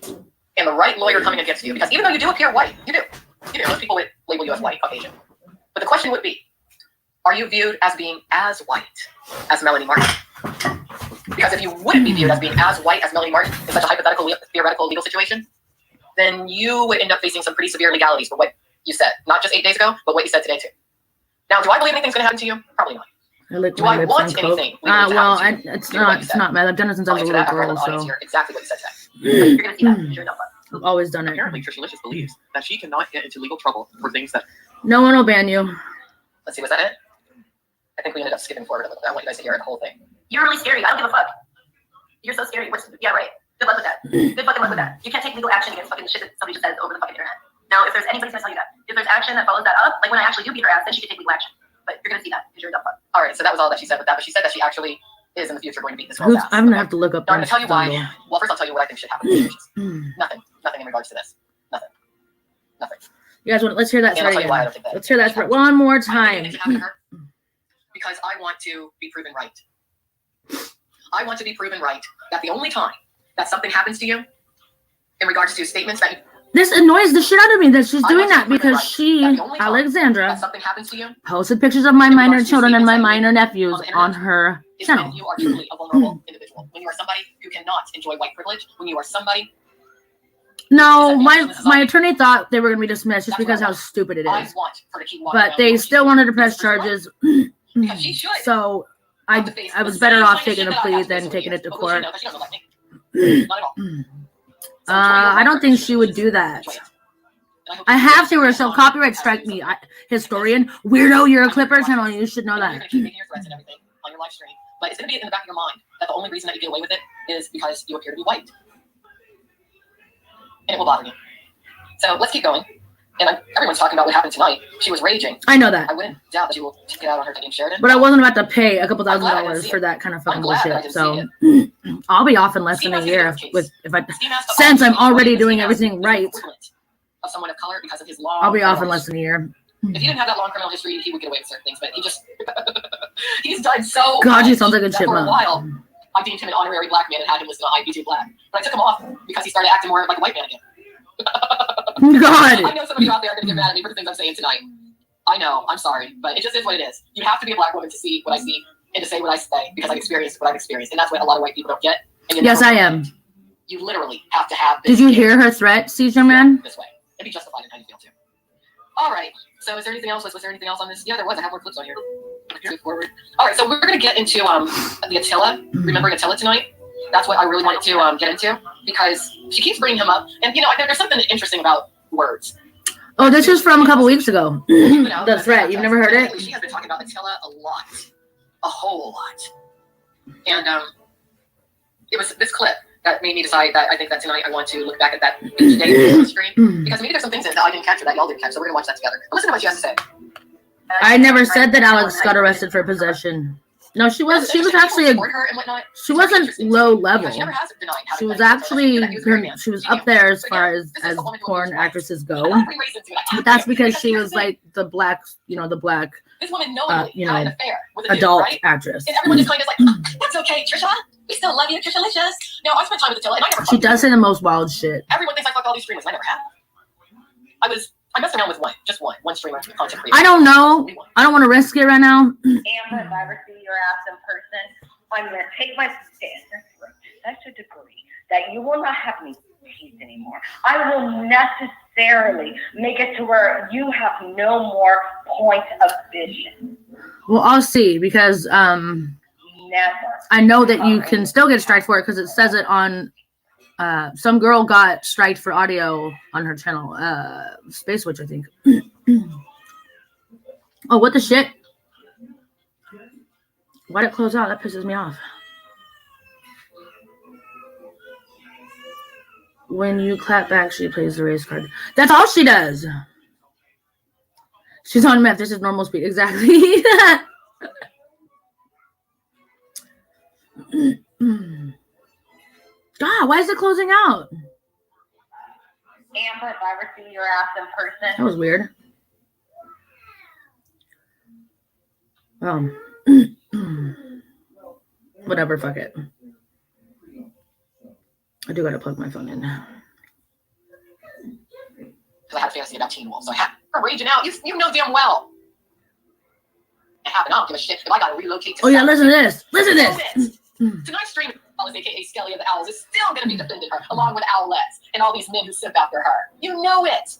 and the right lawyer coming against you. Because even though you do appear white, you do. Most people would label you as white, Caucasian. But the question would be, are you viewed as being as white as Melanie Martin? Because if you wouldn't be viewed as being as white as Melanie Martin in such a hypothetical, theoretical legal situation, then you would end up facing some pretty severe legalities for what you said. Not just 8 days ago, but what you said today too. Now, do I believe anything's going to happen to you? Probably not. Do I want anything? Well, it's not, man. I've done it since I was a little girl, so. Exactly what you said today. You're gonna see that. You're not I've always done it. Apparently, Trisha Licious believes that she cannot get into legal trouble for things that. No one will ban you. Let's see, was that it? I think we ended up skipping forward a little bit. I want you guys to hear the whole thing. You're really scary. I don't give a fuck. You're so scary. Yeah, right. Good luck with that. Good fucking luck with that. You can't take legal action against fucking shit that somebody just says over the fucking internet. Now, if there's anybody's gonna tell you that, if there's action that follows that up, like when I actually do beat her ass, then she can take legal action. But you're gonna see that because you're a dumb fuck. All right, so that was all that she said with that. But she said that she actually is in the future going to beat this girl's ass. I'm gonna have to look up. Now, I'm gonna tell you why. Well, first I'll tell you what I think should happen. Nothing in regards to this. Nothing. You guys want? Let's hear that And I'll story tell you why I again. don't think that. Let's hear that story one more I think time. it should happen to her because I want to be proven right. I want to be proven right that the only time that something happens to you in regards to statements that you, This annoys the shit out of me that she's I doing want to that be proven because right she, that the only time Alexandra, that something happens to you posted pictures of my in minor regards to children and my statements that you minor nephews on the internet on her is when channel. you are truly a vulnerable individual. When you are somebody who cannot enjoy white privilege. When you are somebody. No, Is that my dangerous? my attorney thought they were going to be dismissed just That's because what I how want. stupid it I is. want her to keep walking But around they doing still shit. wanted to press Because charges. Because she should. So I was better off taking a plea than taking it to court. Not at all. I don't think she would do that. I have to, or she'll copyright strike me. Historian, weirdo, you're a Clipper channel. You should know You're that. going to keep making your threats and everything on your live stream. But it's going to be in the back of your mind that the only reason that you get away with it is because you appear to be white. And it will bother you. So let's keep going. And everyone's talking about what happened tonight. She was raging. I know that. I wouldn't doubt that she will take it out on her taking Sheridan. But I wasn't about to pay a couple I'm glad I didn't $1,000 see for it. that kind of fucking I'm glad that I bullshit. didn't So see I'll be off in less than a year since I'm already doing everything right. Of someone of color because of his long I'll be off in criminal less than a year. If he didn't have that long criminal history, he would get away with certain things. But he just he's done so God, he much sounds like a that for a chipmunk. while, I deemed him an honorary black man and had him listed on IB2 Black. But I took him off because he started acting more like a white man again. God. I know some of you out there are going to get mad at me for the things I'm saying tonight. I know. I'm sorry. But it just is what it is. You have to be a black woman to see what I see and to say what I say because I've experienced what I've experienced. And that's what a lot of white people don't get. And Yes, I am. You literally have to have this. Did you hear her threat, Seizure Man? This way. And be justified in how you feel too. All right. So is there anything else? Was there anything else on this? Yeah, there was. I have more clips on here. Forward. All right. So we're going to get into the Attila. Remembering Attila tonight. That's what I really wanted to get into because she keeps bringing him up. And, you know, there's something interesting about words. Oh, this is from a couple weeks ago. You know, The threat. You've never heard it? She has been talking about Attila a lot. A whole lot. And it was this clip that made me decide that I think that tonight I want to look back at that each day on the screen because maybe there's some things in it that I didn't catch or that y'all didn't catch. So we're going to watch that together. But listen to what she has to say. I never said that Alex got arrested for possession. No, she was actually she wasn't low level. She was actually she was up there as far as porn actresses go. But that's because she was like the black, the black adult actress. And everyone just kind of like, that's okay, Trisha. We still love you, Trisha Licious. No, I spent time with Attila, and I never. She does say the most wild shit. Everyone thinks I fucked all these streamers. I never have. I messed around with one streamer, content creator. I don't know. I don't want to risk it right now. Amber, if I ever see your ass in person, I'm going to take my standards to such a degree that you will not have me teased anymore. I will necessarily make it to where you have no more point of vision. Well, I'll see because Never. I know that you can still get striked for it because it says it on. Some girl got striked for audio on her channel. Space Witch, I think. Oh, what the shit? Why'd it close out? That pisses me off. When you clap back, she plays the race card. That's all she does. She's on meth. This is normal speed. Exactly. God, why is it closing out? Amber, if I ever see your ass in person. That was weird. Whatever, fuck it. I do gotta plug my phone in. Because I had a fantasy about Teen Wolf, so I had her raging out. You know damn well. It happened. I don't give a shit if I gotta relocate to. Oh yeah, listen to this. Listen to this. Tonight's stream, aka Skelly of the Owls, is still gonna be defending her, along with Owlette and all these men who simp after her. You know it.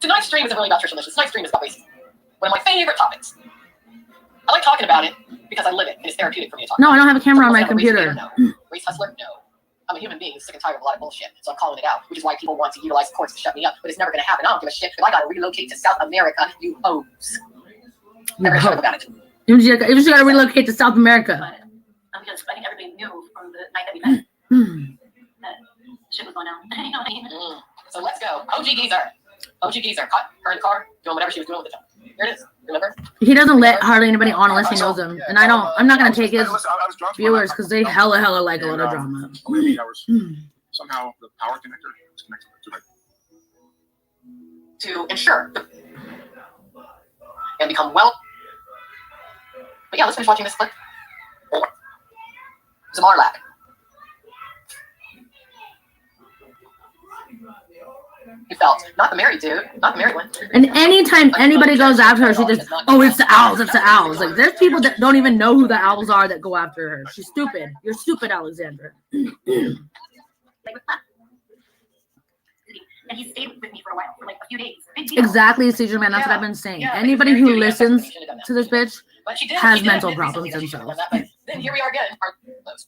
Tonight's stream isn't really about Trisha Licious. Tonight's stream is about racism. One of my favorite topics. I like talking about it because I live it and it's therapeutic for me to talk. No, I don't have a camera on Someone my said, computer. No. Race hustler? No. I'm a human being who's sick and tired of a lot of bullshit, so I'm calling it out, which is why people want to utilize courts to shut me up, but it's never going to happen. I don't give a shit if I got to relocate to South America, you hoes. Never shut up about it. You just got to relocate to South America. But I think everybody knew from the night that we met that shit was going down. You know what I mean? So let's go. OG Geezer. Caught her in the car, doing whatever she was doing with the job. Here it is. Remember? He doesn't let hardly anybody on unless he knows him. And I'm not going to take his viewers because they hella like a lot of drama. Somehow the power connector is connected to To ensure and become well. But yeah, let's finish watching this clip. Zamarlak. You felt not the married dude, not the married one. And anytime anybody goes after her, she just, oh, it's the owls, it's the owls. Like, there's people that don't even know who the owls are that go after her. She's stupid. You're stupid, Alexandra. And he stayed with me for a while, for like a few days. Big deal. Exactly, Caesar man. That's what I've been saying. Anybody who listens to this bitch has mental problems themselves. Then here we are again.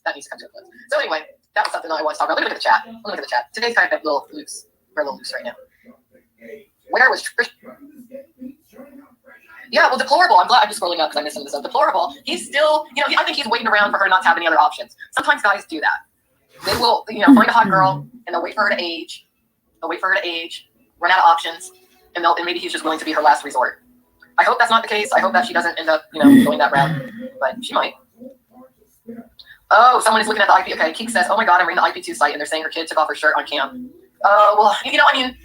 That needs to come to a close. So anyway, that was something I wanted to talk about. Look at the chat. Look at the chat. Today's kind of a little loose. We're a little loose right now. Where was Trish? Yeah, well, deplorable. I'm glad I'm just scrolling up because I missed some of this stuff. Deplorable. He's still, I think he's waiting around for her not to have any other options. Sometimes guys do that. They will, find a hot girl and they'll wait for her to age. Run out of options, and maybe he's just willing to be her last resort. I hope that's not the case. I hope that she doesn't end up, going that route, but she might. Oh, someone is looking at the IP. Okay, Keek says, oh my God, I'm reading the IP2 site, and they're saying her kid took off her shirt on cam. Well, I mean.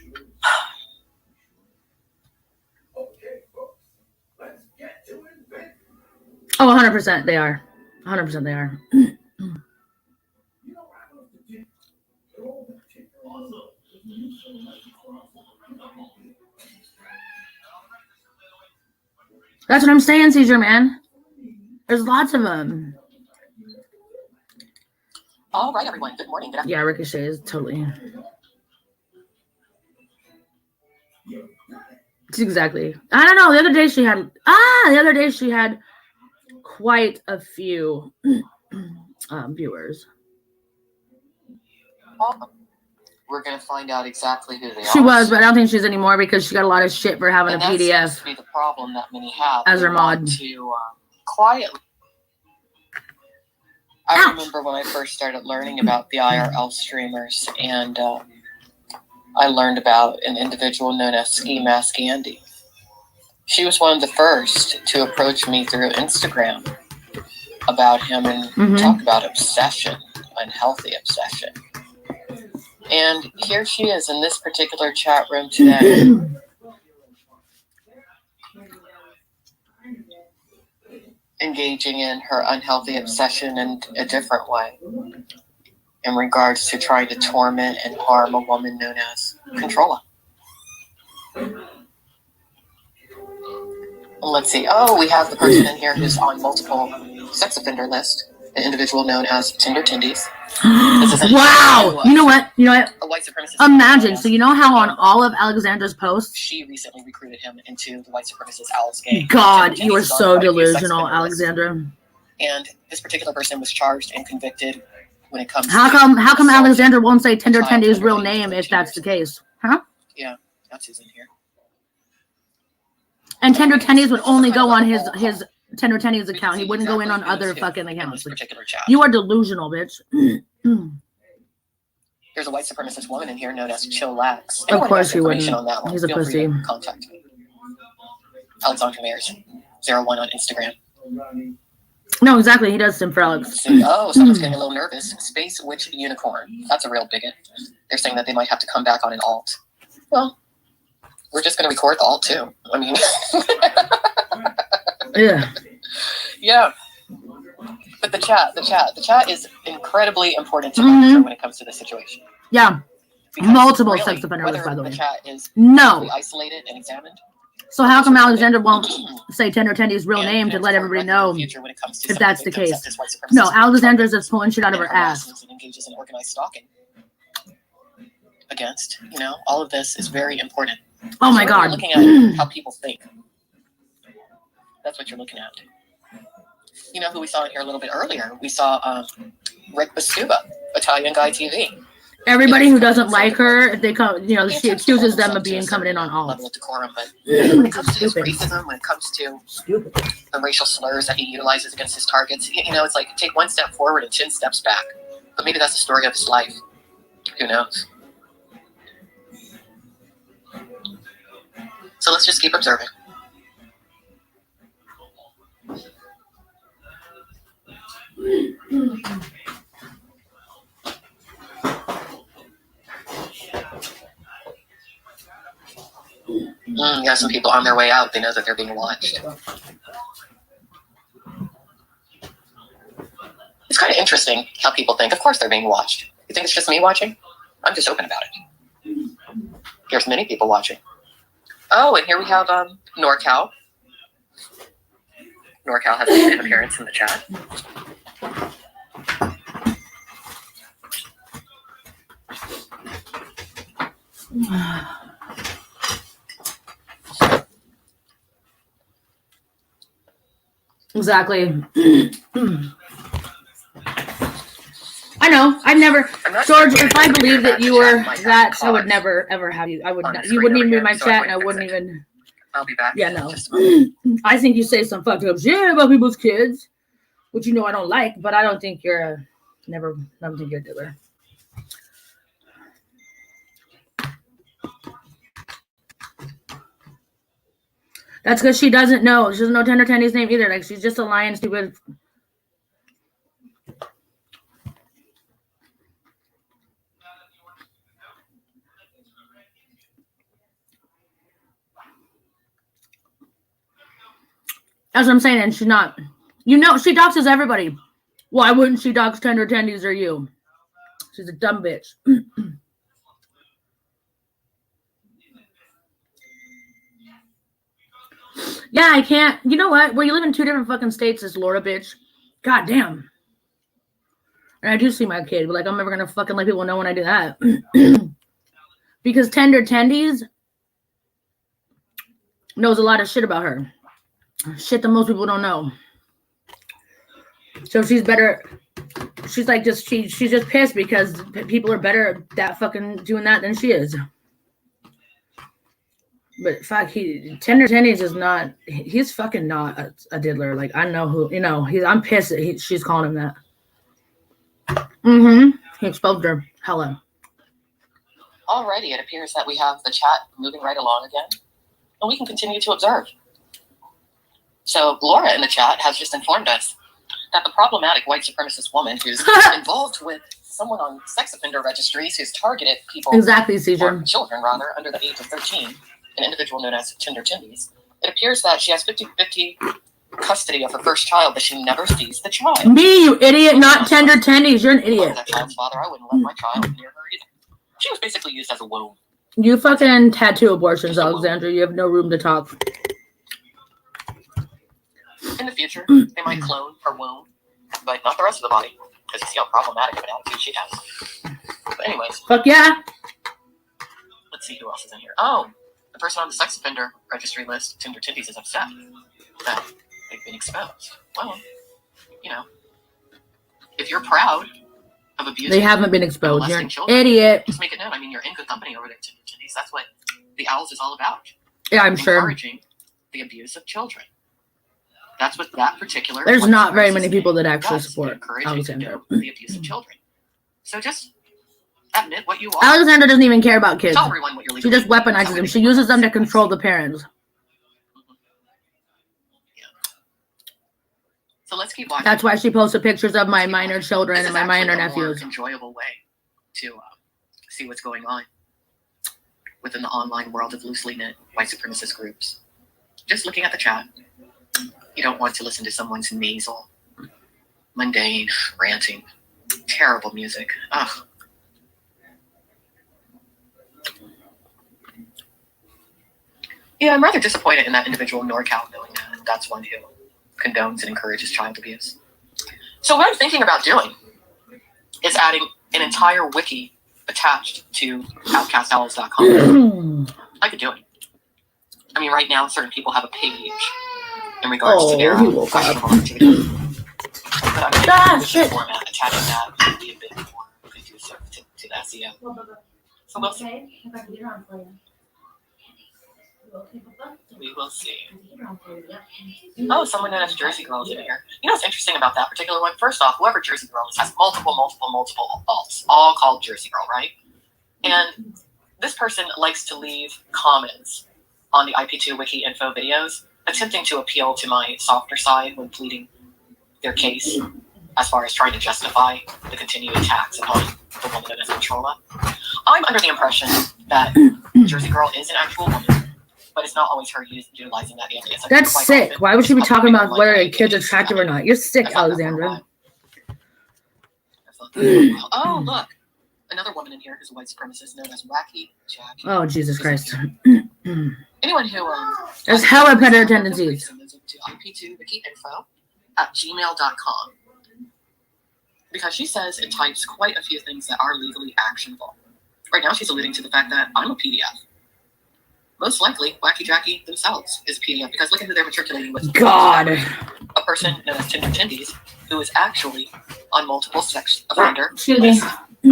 Oh, 100% they are. 100% they are. That's what I'm saying, Caesar man. There's lots of them. All right, everyone. Good morning. Good afternoon. Yeah, Ricochet is totally. Exactly. I don't know. The other day she had quite a few viewers. We're going to find out exactly who they are. She was, but I don't think she's anymore because she got a lot of shit for having and a that PDF seems to be the problem that many have. as her mod. To quietly. I Ouch. remember when I first started learning about the IRL streamers, and I learned about an individual known as Ski Mask Andy. She was one of the first to approach me through Instagram about him and talk about obsession, unhealthy obsession. And here she is in this particular chat room today. Engaging in her unhealthy obsession in a different way in regards to trying to torment and harm a woman known as Controlla. Let's see. Oh, we have the person in here who's on multiple sex offender list, an individual known as Tinder Tindies. Wow! You know what? A white supremacist. Imagine. So you know how on all of Alexandra's posts, she recently recruited him into the white supremacist Owls gang. God, you are so delusional, Alexandra. And this particular person was charged and convicted when it comes. How come Alexandra won't say Tinder Tendy's real name if that's the case? Huh? Yeah, that's his in here. And Tender Tendies would only go on his Tender Tendies account. He wouldn't go in on other fucking accounts. You are delusional, bitch. There's a white supremacist woman in here known as Chill Lax. Of course he wouldn't. On that one, He's a feel free pussy. to contact me. Alexander Mayers, 01 on Instagram. No, exactly. He does sim for Alex. Oh, someone's getting a little nervous. Space Witch Unicorn. That's a real bigot. They're saying that they might have to come back on an alt. Well, we're just going to record the alt too. I mean, Yeah. Yeah. But the chat is incredibly important to monitor when it comes to this situation. Yeah. Because Multiple really, sex offenders, whether by the way. The chat is No. isolated and examined. So how come Alexander won't say Tender Tendy's real name to let everybody know when it comes to if that's the victims case? such as white supremacists No, Alexandra's just pulling shit out of her ass. and engages in organized stalking against, all of this is very important. Oh my So God. you're looking at how people think. That's what you're looking at. You know who we saw in here a little bit earlier? We saw Rick Bastuba, Italian Guy TV. Everybody who doesn't like her, if they come, she accuses them of being coming in on alt. Level of decorum, but when it comes to his Stupid. racism, when it comes to the racial slurs that he utilizes against his targets, it's like take one step forward and 10 steps back. But maybe that's the story of his life. Who knows? So let's just keep observing. You have some people on their way out. They know that they're being watched. It's kind of interesting how people think. Of course they're being watched. You think it's just me watching? I'm just open about it. There's many people watching. Oh, and here we have NorCal. NorCal has made an appearance in the chat. Exactly. I know. I'd never, George. If I believed that you were that, I would never ever have you. I would. You wouldn't even be in my chat, and I wouldn't even. I'll be back. Yeah, no. I think you say some fucked up shit about people's kids, which I don't like, but I don't think you're a. I don't think you're a dealer. That's because she doesn't know. She doesn't know Tender Tendy's name either. Like, she's just a lying, stupid. That's what I'm saying. And she's not. She doxes everybody. Why wouldn't she dox Tender Tendies or you? She's a dumb bitch. Yeah, I can't. You know what? Where you live in 2 different fucking states is Laura, bitch. God damn. And I do see my kid, but I'm never gonna fucking let people know when I do that. Because Tender Tendies knows a lot of shit about her. Shit that most people don't know. So she's better. She's she's just pissed because people are better at fucking doing that than she is. But fuck, Tender Tendies is not. He's fucking not a diddler. I know who. I'm pissed that she's calling him that. He exposed her. Hella. Alrighty, it appears that we have the chat moving right along again, and we can continue to observe. So Laura in the chat has just informed us that the problematic white supremacist woman who's involved with someone on sex offender registries who's targeted people, Exactly, Caesar. or children rather, under the age of 13, an individual known as Tender Tendies. It appears that she has 50-50 custody of her first child, but she never sees the child. Me, you idiot, not Tender Tendies. You're an idiot. That child's father, I wouldn't let my child near her either. She was basically used as a womb. You fucking tattoo abortions, Alexandra. You have no room to talk. In the future, they might clone her womb, but not the rest of the body, because you see how problematic of an attitude she has. But anyways, Fuck yeah. let's see who else is in here. Oh, the person on the sex offender registry list, Tender Tendies, is upset that they've been exposed. Well, if you're proud of abusing, They haven't been exposed. You're an children, idiot. just make it known. I mean, you're in good company over there, Tender Tendies. That's what the Owls is all about. Yeah, I'm sure. Encouraging the abuse of children. That's what that particular. There's white not very supremacist many people that does. actually It support encourages you to Alexandra. do the abuse of children. So just admit what you are. Alexandra doesn't even care about kids. Tell everyone what you're She just weaponizes them. She uses them to control the parents. So let's keep watching. That's why she posted pictures of my minor children This and is my minor actually a more nephews. enjoyable way to see what's going on within the online world of loosely knit white supremacist groups. Just looking at the chat, you don't want to listen to someone's nasal, mundane, ranting, terrible music. Ugh. Yeah, I'm rather disappointed in that individual NorCal, knowing that that's one who condones and encourages child abuse. So what I'm thinking about doing is adding an entire wiki attached to outcastowls.com. I could do it. I mean, right now, certain people have a page in regards to their questionable activity. But I'm thinking format, attaching that would be a bit more conducive to the SEO. So we'll see. We will see. Oh, someone known as Jersey Girl is in here. You know what's interesting about that particular one? First off, whoever Jersey Girl is has multiple alts, all called Jersey Girl, right? And this person likes to leave comments on the IP2 Wiki info videos, attempting to appeal to my softer side when pleading their case, as far as trying to justify the continued attacks upon the woman known as Controlla. I'm under the impression that Jersey Girl is an actual woman, but it's not always her utilizing that alias. That's sick. Why would she be talking about whether a kid's attractive or not? You're sick, Alexandra. Oh, look. Another woman in here who's a white supremacist known as Wacky Jackie. Oh, Jesus Christ. Anyone who There's hella predator tendencies. To IP2WikiInfo at gmail.com. Because she says it types quite a few things that are legally actionable. Right now she's alluding to the fact that I'm a PDF. Most likely, Wacky Jackie themselves is a PDF, because look at who they're matriculating with. God. A person known as Tinder Tindies, who is actually on multiple sex offender Excuse me. lists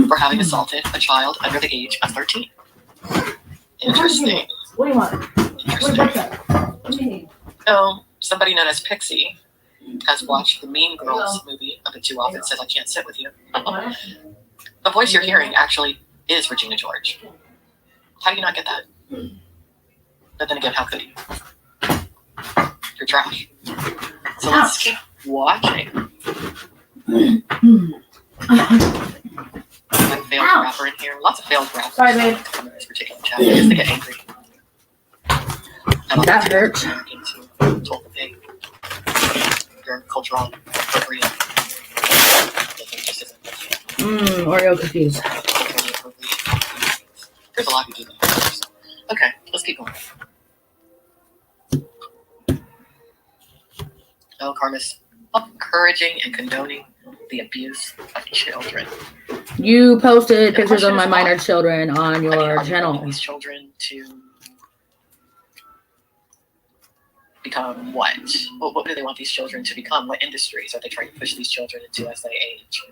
for having assaulted a child under the age of 13. Interesting. What do you want? Interesting. Oh, somebody known as Pixie has watched the Mean Girls movie a bit too often, says I can't sit with you. The voice you're hearing actually is Regina George. How do you not get that? But then again, how could you? You're trash. So let's keep watching. Like failed rapper in here. Lots of failed rappers. Sorry, babe. In this particular chat because they get angry. That hurts. Americans who told the pig. Your cultural appropriate. Oreo cookies. There's a lot who do that. Okay, let's keep going. Oh, Carmus, encouraging and condoning the abuse of children. You posted pictures of my minor children on your channel. These children to become what? What do they want these children to become? What industries are they trying to push these children into as they age?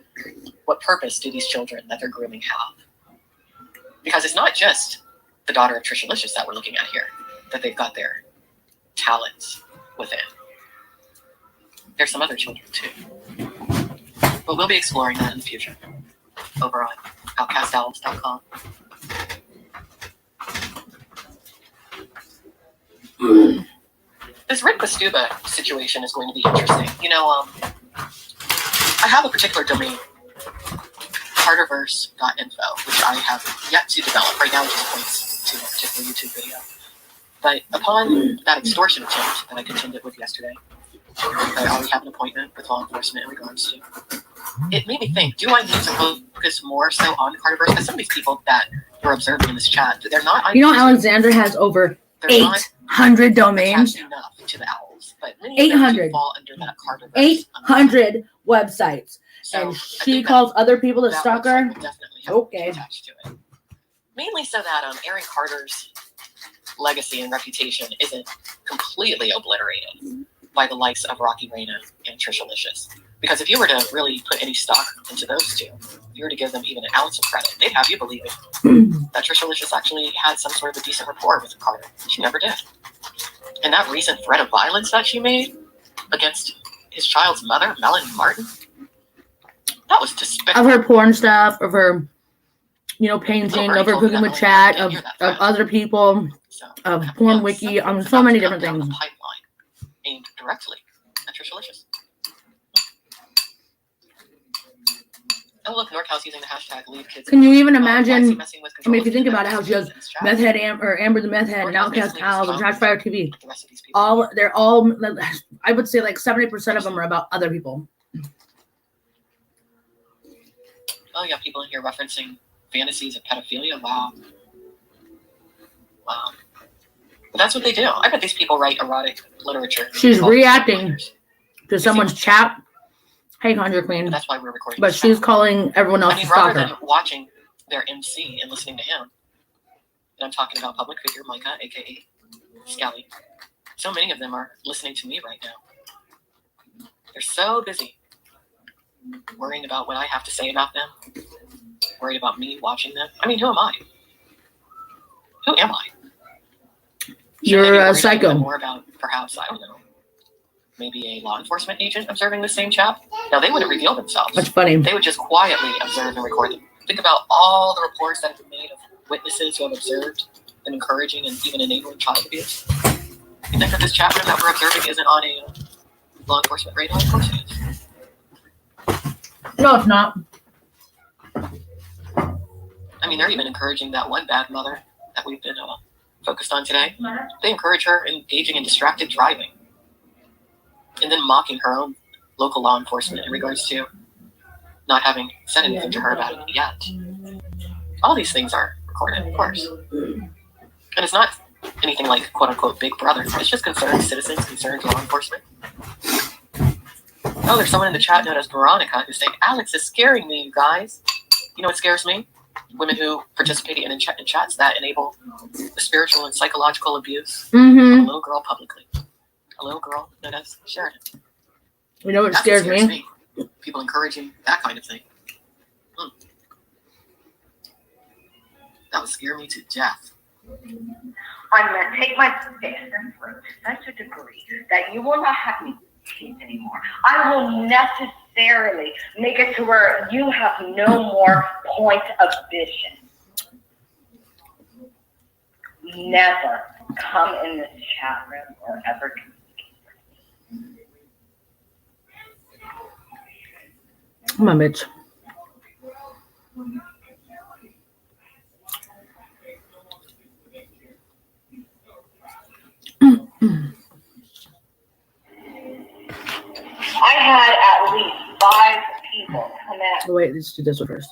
What purpose do these children that they're grooming have? Because it's not just the daughter of Trisha Licious that we're looking at here, that they've got their talents within. There's some other children too. But we'll be exploring that in the future over on outcastowls.com. This Rick Bastuba situation is going to be interesting. You know, I have a particular domain, carterverse.info, which I have yet to develop. Right now it just points to a particular YouTube video. But upon that extortion attempt that I contended with yesterday, I already have an appointment with law enforcement in regards to, it made me think, do I need to focus more so on Carterverse? Because some of these people that we're observing in this chat, they're not... You know, Alexander has over 800 domains. Enough to the owls, but many 800. fall under that Carterverse. 800 websites. So And she calls other people a stalker? Okay. Attached to it. Mainly so that Aaron Carter's legacy and reputation isn't completely obliterated by the likes of Rocky Reyna and Trisha Licious. Because if you were to really put any stock into those two, if you were to give them even an ounce of credit, they'd have you believing that Trisha Licious actually had some sort of a decent rapport with Carter. She never did. And that recent threat of violence that she made against his child's mother, Melanie Martin, that was despicable. Of her porn stuff, of her, painting, of her cooking with chat, of other people, of porn wiki, so many different things. Pipeline aimed directly at Trisha Licious. Oh, look, NorCal's using the hashtag leave kids. Can you even Why is he imagine? messing with I mean, if you control think of about it, how she does in this chat? meth head Amber the meth head, and NorCal's Outcast basically Al, and just Trash Fire TV. like the rest of these people. They're all. I would say like 70% of them are about other people. Oh, you got people in here referencing fantasies of pedophilia. Wow. But that's what they do. I bet these people write erotic literature. She's reacting Writers. to someone's chat. Hey, Conjure Queen. But that's why we're recording. But this she's now. calling everyone else I mean, a rather stalker. than watching their MC and listening to him, and I'm talking about public figure Micah, aka Scally. So many of them are listening to me right now. They're so busy worrying about what I have to say about them, worried about me watching them. I mean, who am I? Who am I? You're a psycho. More about, perhaps, I don't know, maybe a law enforcement agent observing the same chat. Now, they wouldn't reveal themselves. That's funny. They would just quietly observe and record them. Think about all the reports that have been made of witnesses who have observed and encouraging and even enabling child abuse. You think that this chat room that we're observing isn't on a law enforcement radar? Of course it is. No, it's not. I mean, they're even encouraging that one bad mother that we've been focused on today. They encourage her engaging in distracted driving and then mocking her own local law enforcement in regards to not having said anything to her about it yet. All these things are recorded, of course. And it's not anything like quote-unquote Big Brother. It's just concerned citizens, concerned law enforcement. Oh, there's someone in the chat known as Veronica who's saying, Alex is scaring me, you guys. You know what scares me? Women who participate in chats that enable the spiritual and psychological abuse of a little girl publicly. A little girl known as Sheridan. You know what That's scares me? People encouraging that kind of thing. That would scare me to death. I'm going to take my fist and throw to such a degree that you will not have me teeth anymore. I will necessarily make it to where you have no more point of vision. Never come in this chat room or ever communicate. Come on, bitch. I had at least 5 people come at me. Wait, let's do this one first.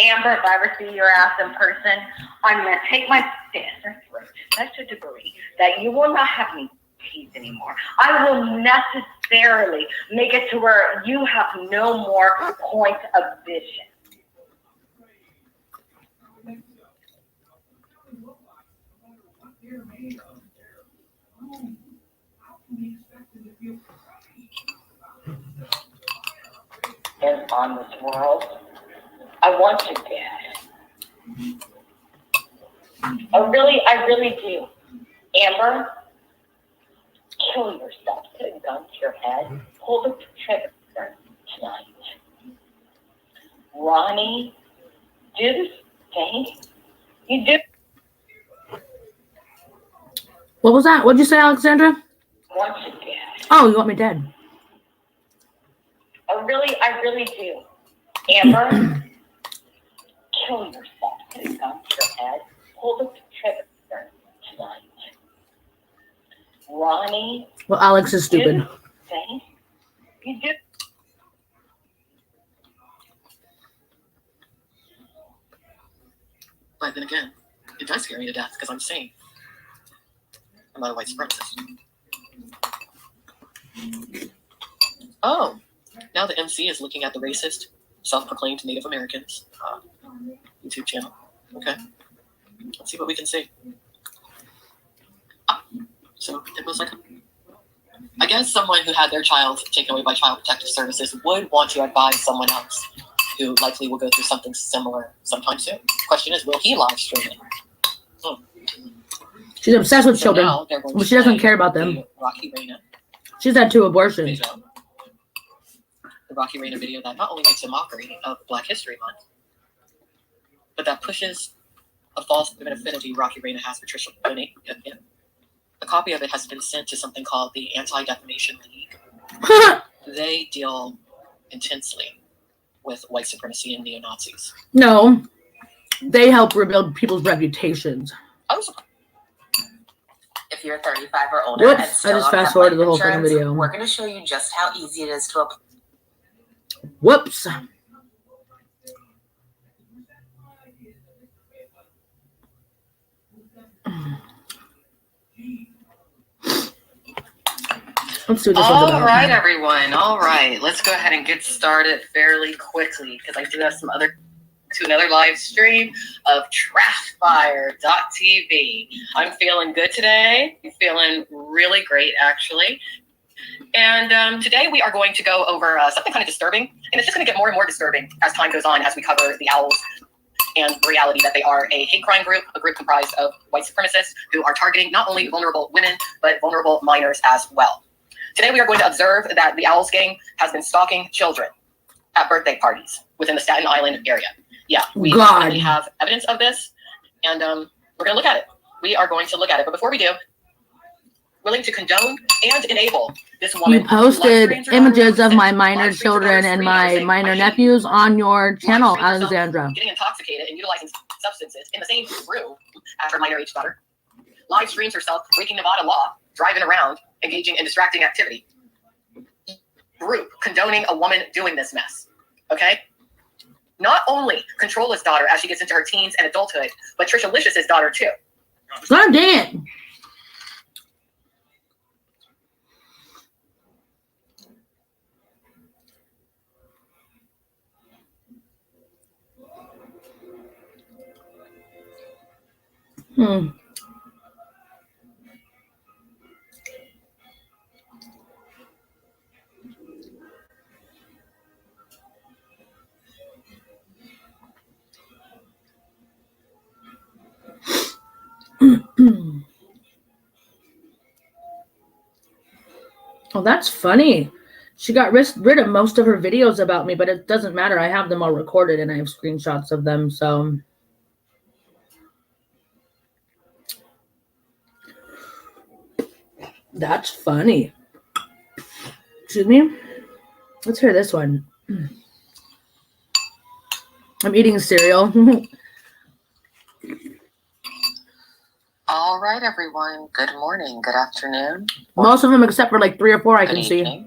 Amber, if I ever see your ass in person, I'm going to take my fist and throw to such a degree that you will not have me teeth anymore. I will necessarily make it to where you have no more point of vision. And on this world, I want you dead. I really do. Amber, kill yourself. Put a gun to your head. Pull the trigger tonight. Ronnie, do the thing. You do. What was that? What'd you say, Alexandra? I want you dead. Oh, you want me dead? I really do. Amber, kill yourself. Put a gun to your head. Pull the trigger tonight. Ronnie. Well, Alex is stupid. Thing. You do. But then again, it does scare me to death because I'm sane. I'm not a white supremacist. Oh, now the MC is looking at the racist, self-proclaimed Native Americans YouTube channel. Okay, let's see what we can see. So it was like, I guess someone who had their child taken away by Child Protective Services would want to advise someone else who likely will go through something similar sometime soon. Question is, will he live stream it? She's obsessed with children, now they're going but to she doesn't play care about them. the Rocky Reina She's had 2 abortions. video. The Rocky Reina video that not only makes a mockery of Black History Month, but that pushes a false affinity Rocky Reina has for Trisha Bonet. A copy of it has been sent to something called the Anti-Defamation League. They deal intensely with white supremacy and neo-Nazis. No, they help rebuild people's reputations. Oh, if you're 35 or older Whoops, and still I just don't have fast-forwarded life the whole fucking insurance, video. we're going to show you just how easy it is to apply. Whoops. Let's see what this one's all about. right, everyone. All right, let's go ahead and get started fairly quickly because I do have some other to another live stream of trashfire.tv. I'm feeling good today. I'm feeling really great, actually. And today we are going to go over something kind of disturbing, and it's just going to get more and more disturbing as time goes on as we cover the owls and the reality that they are a hate crime group, a group comprised of white supremacists who are targeting not only vulnerable women, but vulnerable minors as well. Today we are going to observe that the Owls gang has been stalking children at birthday parties within the Staten Island area. Yeah, we definitely have evidence of this, and we're going to look at it. We are going to look at it, but before we do, willing to condone and enable this woman. You posted images of my minor children and my minor nephews on your channel, Alexandra. Getting intoxicated and utilizing substances in the same room after minor age daughter. Live streams herself breaking Nevada law, driving around, engaging in distracting activity. Group condoning a woman doing this mess. Okay? Not only control his daughter as she gets into her teens and adulthood, but Trisha Licious' daughter too. God damn it. Oh, that's funny. She got rid of most of her videos about me, but it doesn't matter. I have them all recorded and I have screenshots of them, so. That's funny. Excuse me? Let's hear this one. I'm eating cereal. All right, everyone. Good morning, good afternoon. Most of them, except for like 3 or 4 I can see.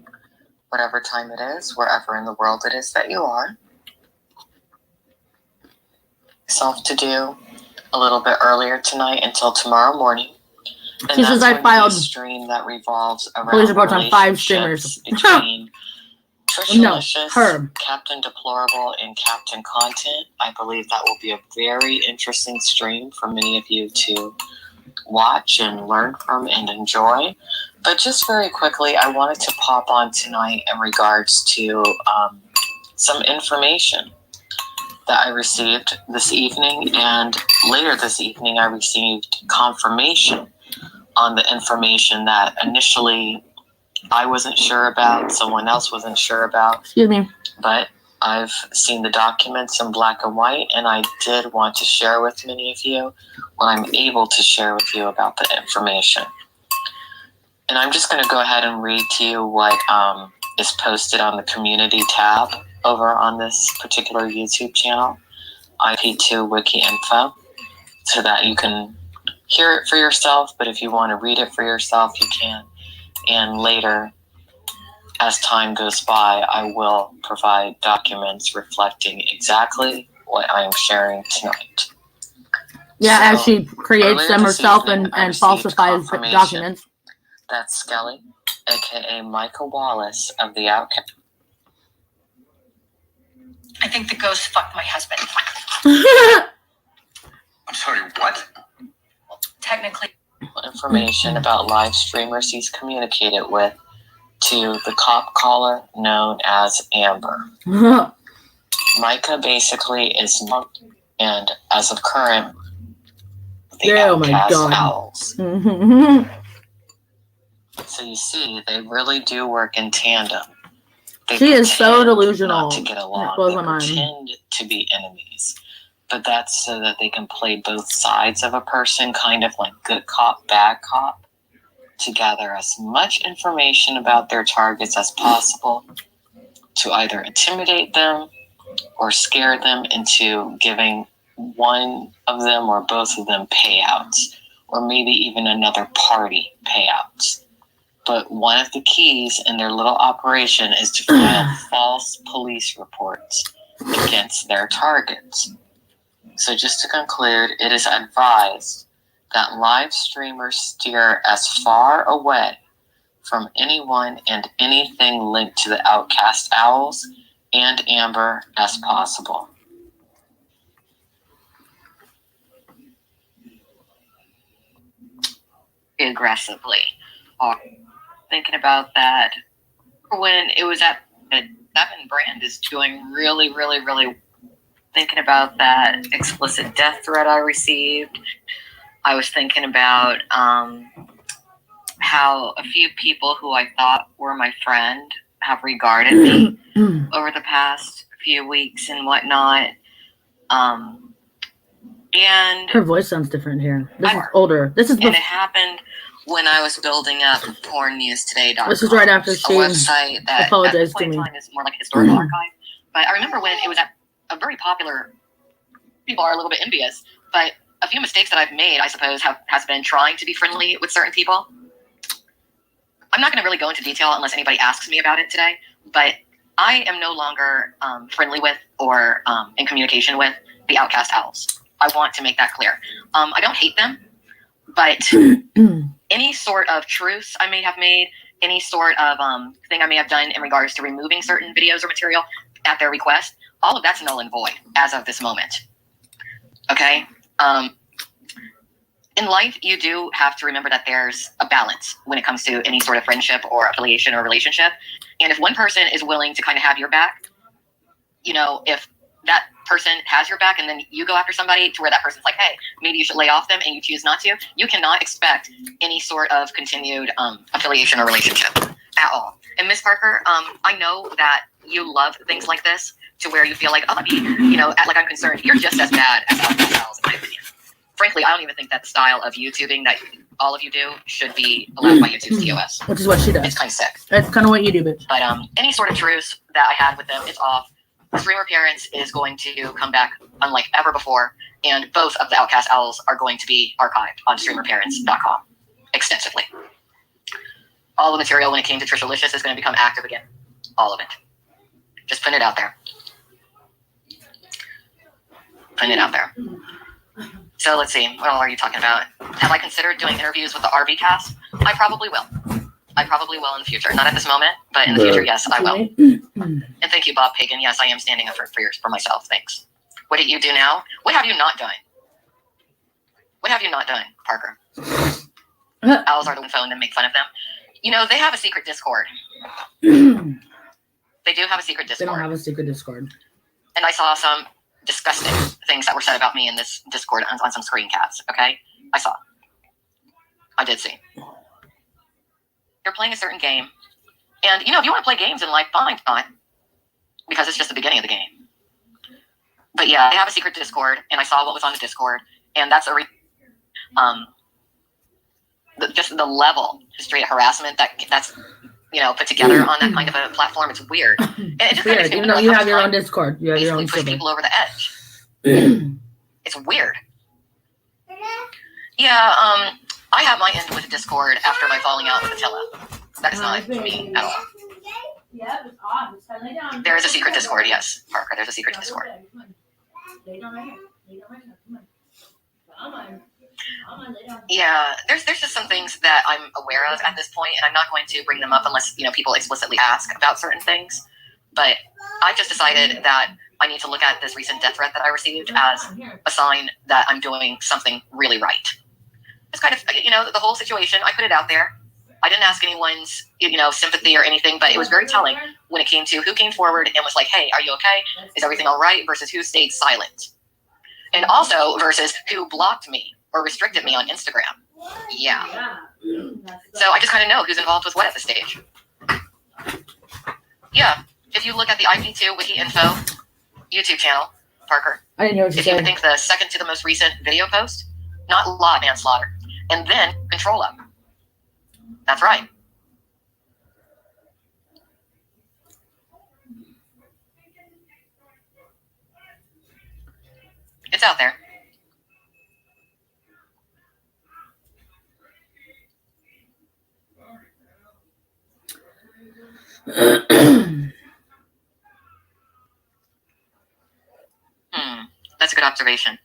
Whatever time it is, wherever in the world it is that you are. Self to do a little bit earlier tonight until tomorrow morning. And She says I filed a stream that revolves around police reports on 5 streamers. Between Trisha No, Licious, her. Captain Deplorable, and Captain Content. I believe that will be a very interesting stream for many of you to watch and learn from and enjoy. But just very quickly, I wanted to pop on tonight in regards to some information that I received this evening, and later this evening I received confirmation on the information that initially I wasn't sure about, someone else wasn't sure about. Excuse me. But I've seen the documents in black and white, and I did want to share with many of you what I'm able to share with you about the information. And I'm just going to go ahead and read to you what is posted on the community tab over on this particular YouTube channel, IP2 Wiki Info, so that you can hear it for yourself. But if you want to read it for yourself, you can. And later, as time goes by, I will provide documents reflecting exactly what I am sharing tonight. Yeah, So, as she creates them herself and falsifies documents. That's Skelly, a.k.a. Michael Wallace of the Outcast. I think the ghost fucked my husband. I'm sorry, what? Technically. Information about live streamers he's communicated with to the cop caller known as Amber. Micah basically is not, and as of current, the Outcast Owls. So you see, they really do work in tandem. She is so delusional. Not to get along. Blows They my mind. pretend to be enemies. But that's so that they can play both sides of a person, kind of like good cop, bad cop. to gather as much information about their targets as possible to either intimidate them or scare them into giving one of them or both of them payouts, or maybe even another party payouts. But one of the keys in their little operation is to file false police reports against their targets. So just to conclude, it is advised that live streamers steer as far away from anyone and anything linked to the Outcast Owls and Amber as possible. Aggressively. Thinking about that when it was at Seven Brand is doing really thinking about that explicit death threat I received. I was thinking about how a few people who I thought were my friend have regarded me over the past few weeks and whatnot. And her voice sounds different here. This is older. This is and it happened when I was building up pornnewstoday.com. This is right after she a website that apologized at the point to me. in time is more like a historical archive. But I remember when it was at a very popular. People are a little bit envious, but a few mistakes that I've made, I suppose, has been trying to be friendly with certain people. I'm not going to really go into detail unless anybody asks me about it today, but I am no longer friendly with or in communication with the Outcast Owls. I want to make that clear. I don't hate them, but any sort of truce I may have made, any sort of thing I may have done in regards to removing certain videos or material at their request, all of that's null and void as of this moment. Okay? In life, you do have to remember that there's a balance when it comes to any sort of friendship or affiliation or relationship. And if one person is willing to kind of have your back, you know, if that person has your back and then you go after somebody to where that person's like, hey, maybe you should lay off them and you choose not to, you cannot expect any sort of continued affiliation or relationship at all. And Miss Parker, I know that you love things like this to where you feel like, oh, let me, you know, like I'm concerned. You're just as bad as Outcast Owls, in my opinion. Frankly, I don't even think that the style of YouTubing that all of you do should be allowed by YouTube's TOS. Which is what she does. It's kind of sick. That's kind of what you do, bitch. But any sort of truce that I had with them is off. Streamer Parents is going to come back unlike ever before, and both of the Outcast Owls are going to be archived on streamerparents.com extensively. All the material when it came to Trishalicious is going to become active again. All of it. Just putting it out there. Putting it out there. So let's see. What all are you talking about? Have I considered doing interviews with the RV cast? I probably will. I probably will in the future. Not at this moment, but in the future, yes, I will. And thank you, Bob Pagan. Yes, I am standing up for myself. Thanks. What do you do now? What have you not done? What have you not done, Parker? Owls are the phone and make fun of them. You know, they have a secret Discord. They do have a secret Discord. They don't have a secret Discord. And I saw some disgusting things that were said about me in this Discord on some screen caps, okay? I saw. I did see. You're playing a certain game. And, you know, if you want to play games in life, fine. Because it's just the beginning of the game. But yeah, they have a secret Discord, and I saw what was on the Discord, and that's just the level of straight harassment that's you know, put together on that kind of a platform. It's weird. And it just weird. Even though you have your own Discord, you have your own push server. people over the edge. It's weird. Yeah, I have my end with Discord after my falling out with Attila. That is not me at all. There is a secret Discord, yes, Parker. There's a secret Discord. Yeah, there's just some things that I'm aware of at this point, and I'm not going to bring them up unless, you know, people explicitly ask about certain things. But I've just decided that I need to look at this recent death threat that I received as a sign that I'm doing something really right. It's kind of, you know, the whole situation, I put it out there. I didn't ask anyone's, you know, sympathy or anything, but it was very telling when it came to who came forward and was like, hey, are you okay? Is everything all right? Versus who stayed silent. And also versus who blocked me or restricted me on Instagram. Yeah. So I just kind of know who's involved with what at this stage. Yeah. If you look at the IP2 Wiki Info YouTube channel, Parker. I didn't hear what you If you said. think the second to the most recent video post, not law manslaughter, and then control up. That's right. It's out there. That's a good observation.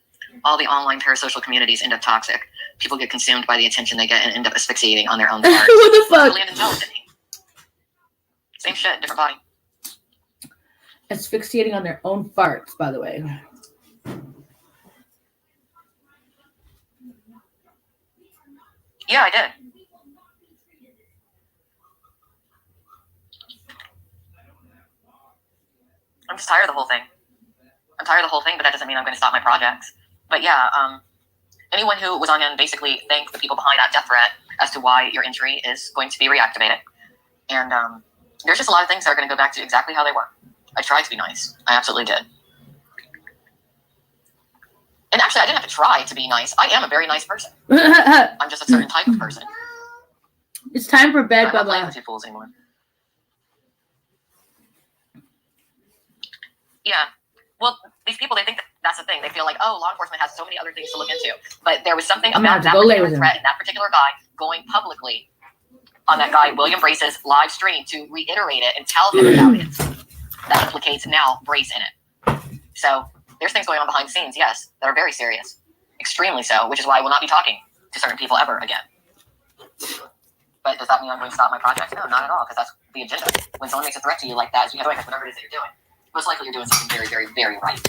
All the online parasocial communities end up toxic. People get consumed by the attention they get and end up asphyxiating on their own farts. What the fuck? Julian and Joel, didn't he? Same shit, different body. Asphyxiating on their own farts, by the way. Yeah, I did. I'm just tired of the whole thing. I'm tired of the whole thing, but that doesn't mean I'm going to stop my projects. But yeah, anyone who was on in basically thanked the people behind that death threat as to why your entry is going to be reactivated. And there's just a lot of things that are going to go back to exactly how they were. I tried to be nice. I absolutely did. And actually, I didn't have to try to be nice. I am a very nice person. I'm just a certain type of person. It's time for bed, I'm not playing Bubba. with you fools anymore. Yeah. Well, these people, they think that's the thing. They feel like, oh, law enforcement has so many other things to look into. But there was something I'm gonna about have that to go lay particular with him. threat and that particular guy going publicly on that guy William Brace's live stream to reiterate it and tell him about it. That implicates now Brace in it. So there's things going on behind the scenes, yes, that are very serious. Extremely so, which is why I will not be talking to certain people ever again. But does that mean I'm going to stop my project? No, not at all, because that's the agenda. When someone makes a threat to you like that, it's because whatever it is that you're doing, most likely you're doing something very, very, very right.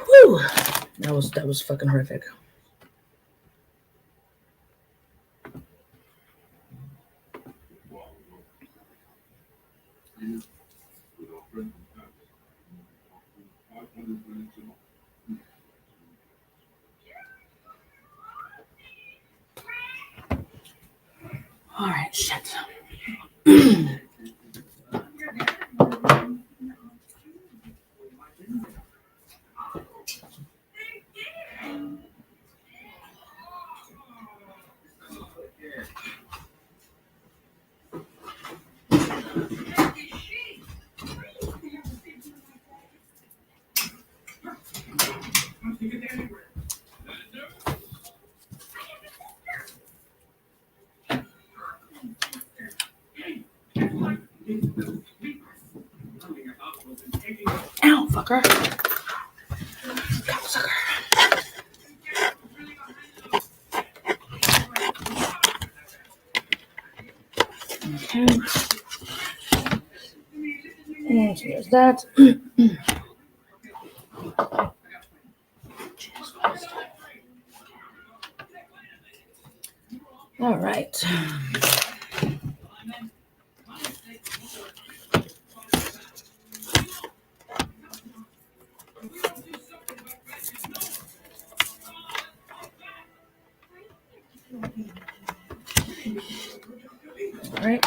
Whew. That was fucking horrific. All right, shit. Ow, fucker. Cocksucker. Okay. And so there's that. All right. All right.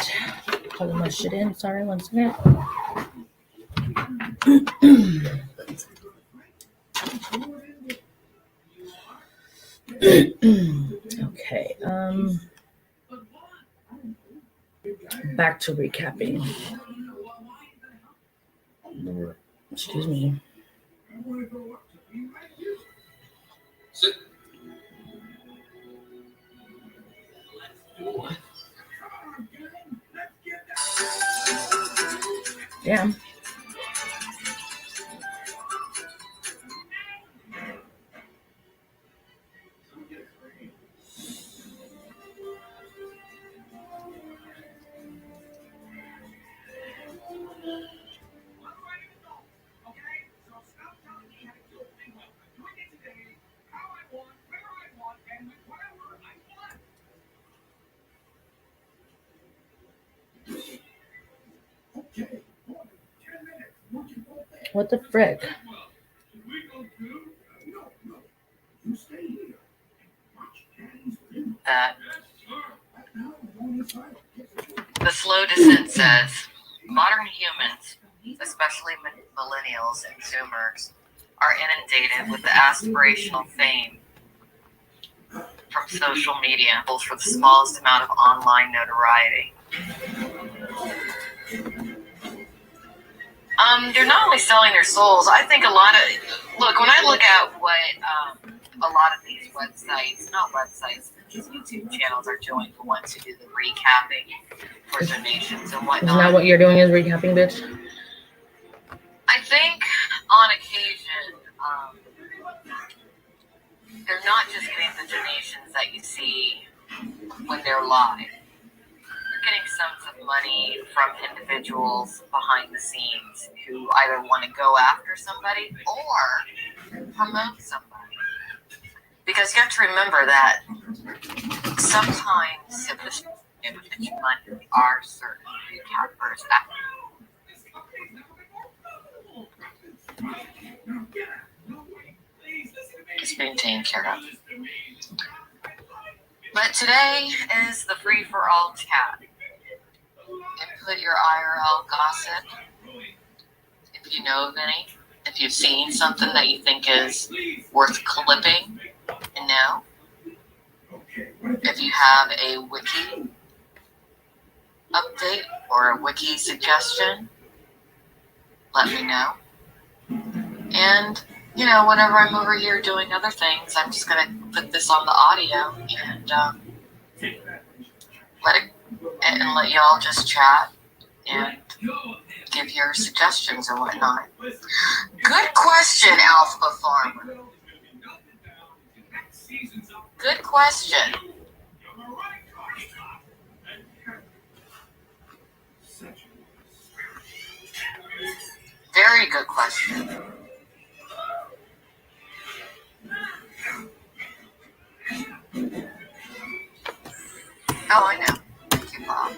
Plug my shit in. Sorry, one second. Okay. Back to recapping. Excuse me. Yeah. What the frick? That the slow descent says modern humans, especially millennials and Zoomers, are inundated with the aspirational fame from social media for the smallest amount of online notoriety. They're not only selling their souls. I think a lot of when I look at what a lot of these websites, not websites, these YouTube channels are doing for ones who do the recapping for donations and whatnot. Isn't that what you're doing is recapping, bitch? I think on occasion, they're not just getting the donations that you see when they're live. They're getting sums of money from individuals behind the scenes who either want to go after somebody or promote somebody. Because you have to remember that sometimes if the money are certain recappers that is being taken care of. But today is the free-for-all chat. Input your IRL gossip. If you know of any, if you've seen something that you think is worth clipping and know. If you have a wiki update or a wiki suggestion, let me know. And whenever I'm over here doing other things, I'm just gonna put this on the audio and let y'all just chat and give your suggestions or whatnot. Good question, Alpha Farmer. Good question. Very good question. Oh, I know. Thank you, Bob.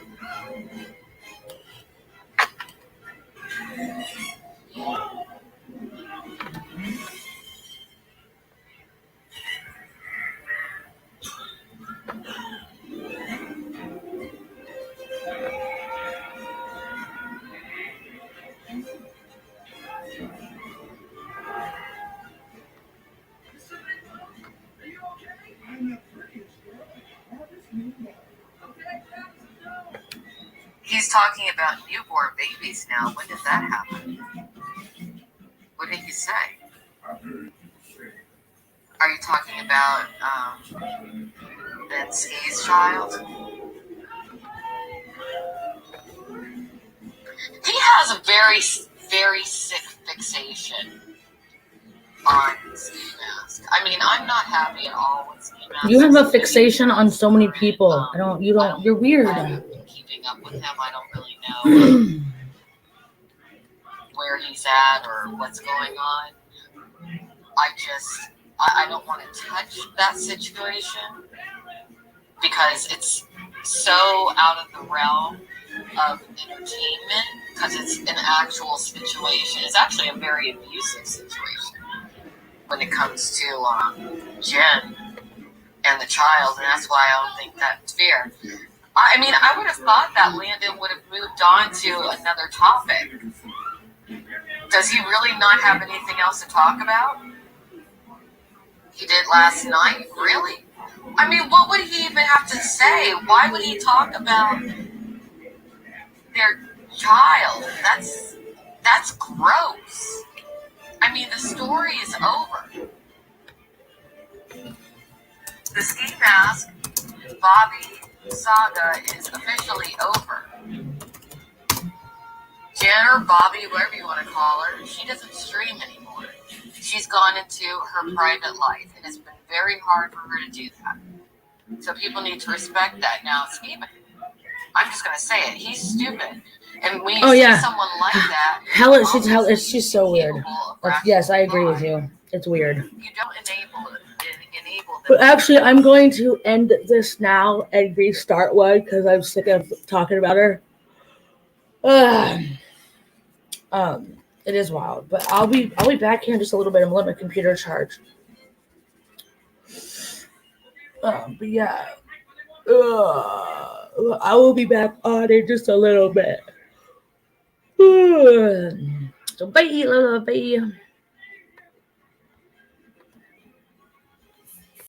He's talking about newborn babies now. When did that happen? What did he say? Are you talking about Ben Ski's child? He has a very, very sick fixation on ski mask. I mean, I'm not happy at all with ski masks. You have a fixation on so many people. You're weird. Keeping up with him, I don't really know where he's at or what's going on. I don't want to touch that situation because it's so out of the realm of entertainment because it's an actual situation. It's actually a very abusive situation when it comes to Jen and the child, and that's why I don't think that's fair. I mean, I would have thought that Landon would have moved on to another topic. Does he really not have anything else to talk about? He did last night? Really? I mean, what would he even have to say? Why would he talk about their child? That's gross. I mean, the story is over. The ski mask Bobby saga is officially over. Jen or Bobby, whatever you want to call her, she doesn't stream anymore. She's gone into her private life, and it's been very hard for her to do that. So people need to respect that. Now, Steven, I'm just going to say it, he's stupid. And when you see someone like that... She's so weird. Yes, I agree with you. It's weird. You don't enable them. But actually, I'm going to end this now and restart one because I'm sick of talking about her. It is wild, but I'll be back here in just a little bit. I'm gonna let my computer charge. But yeah, I will be back on in just a little bit. So bye.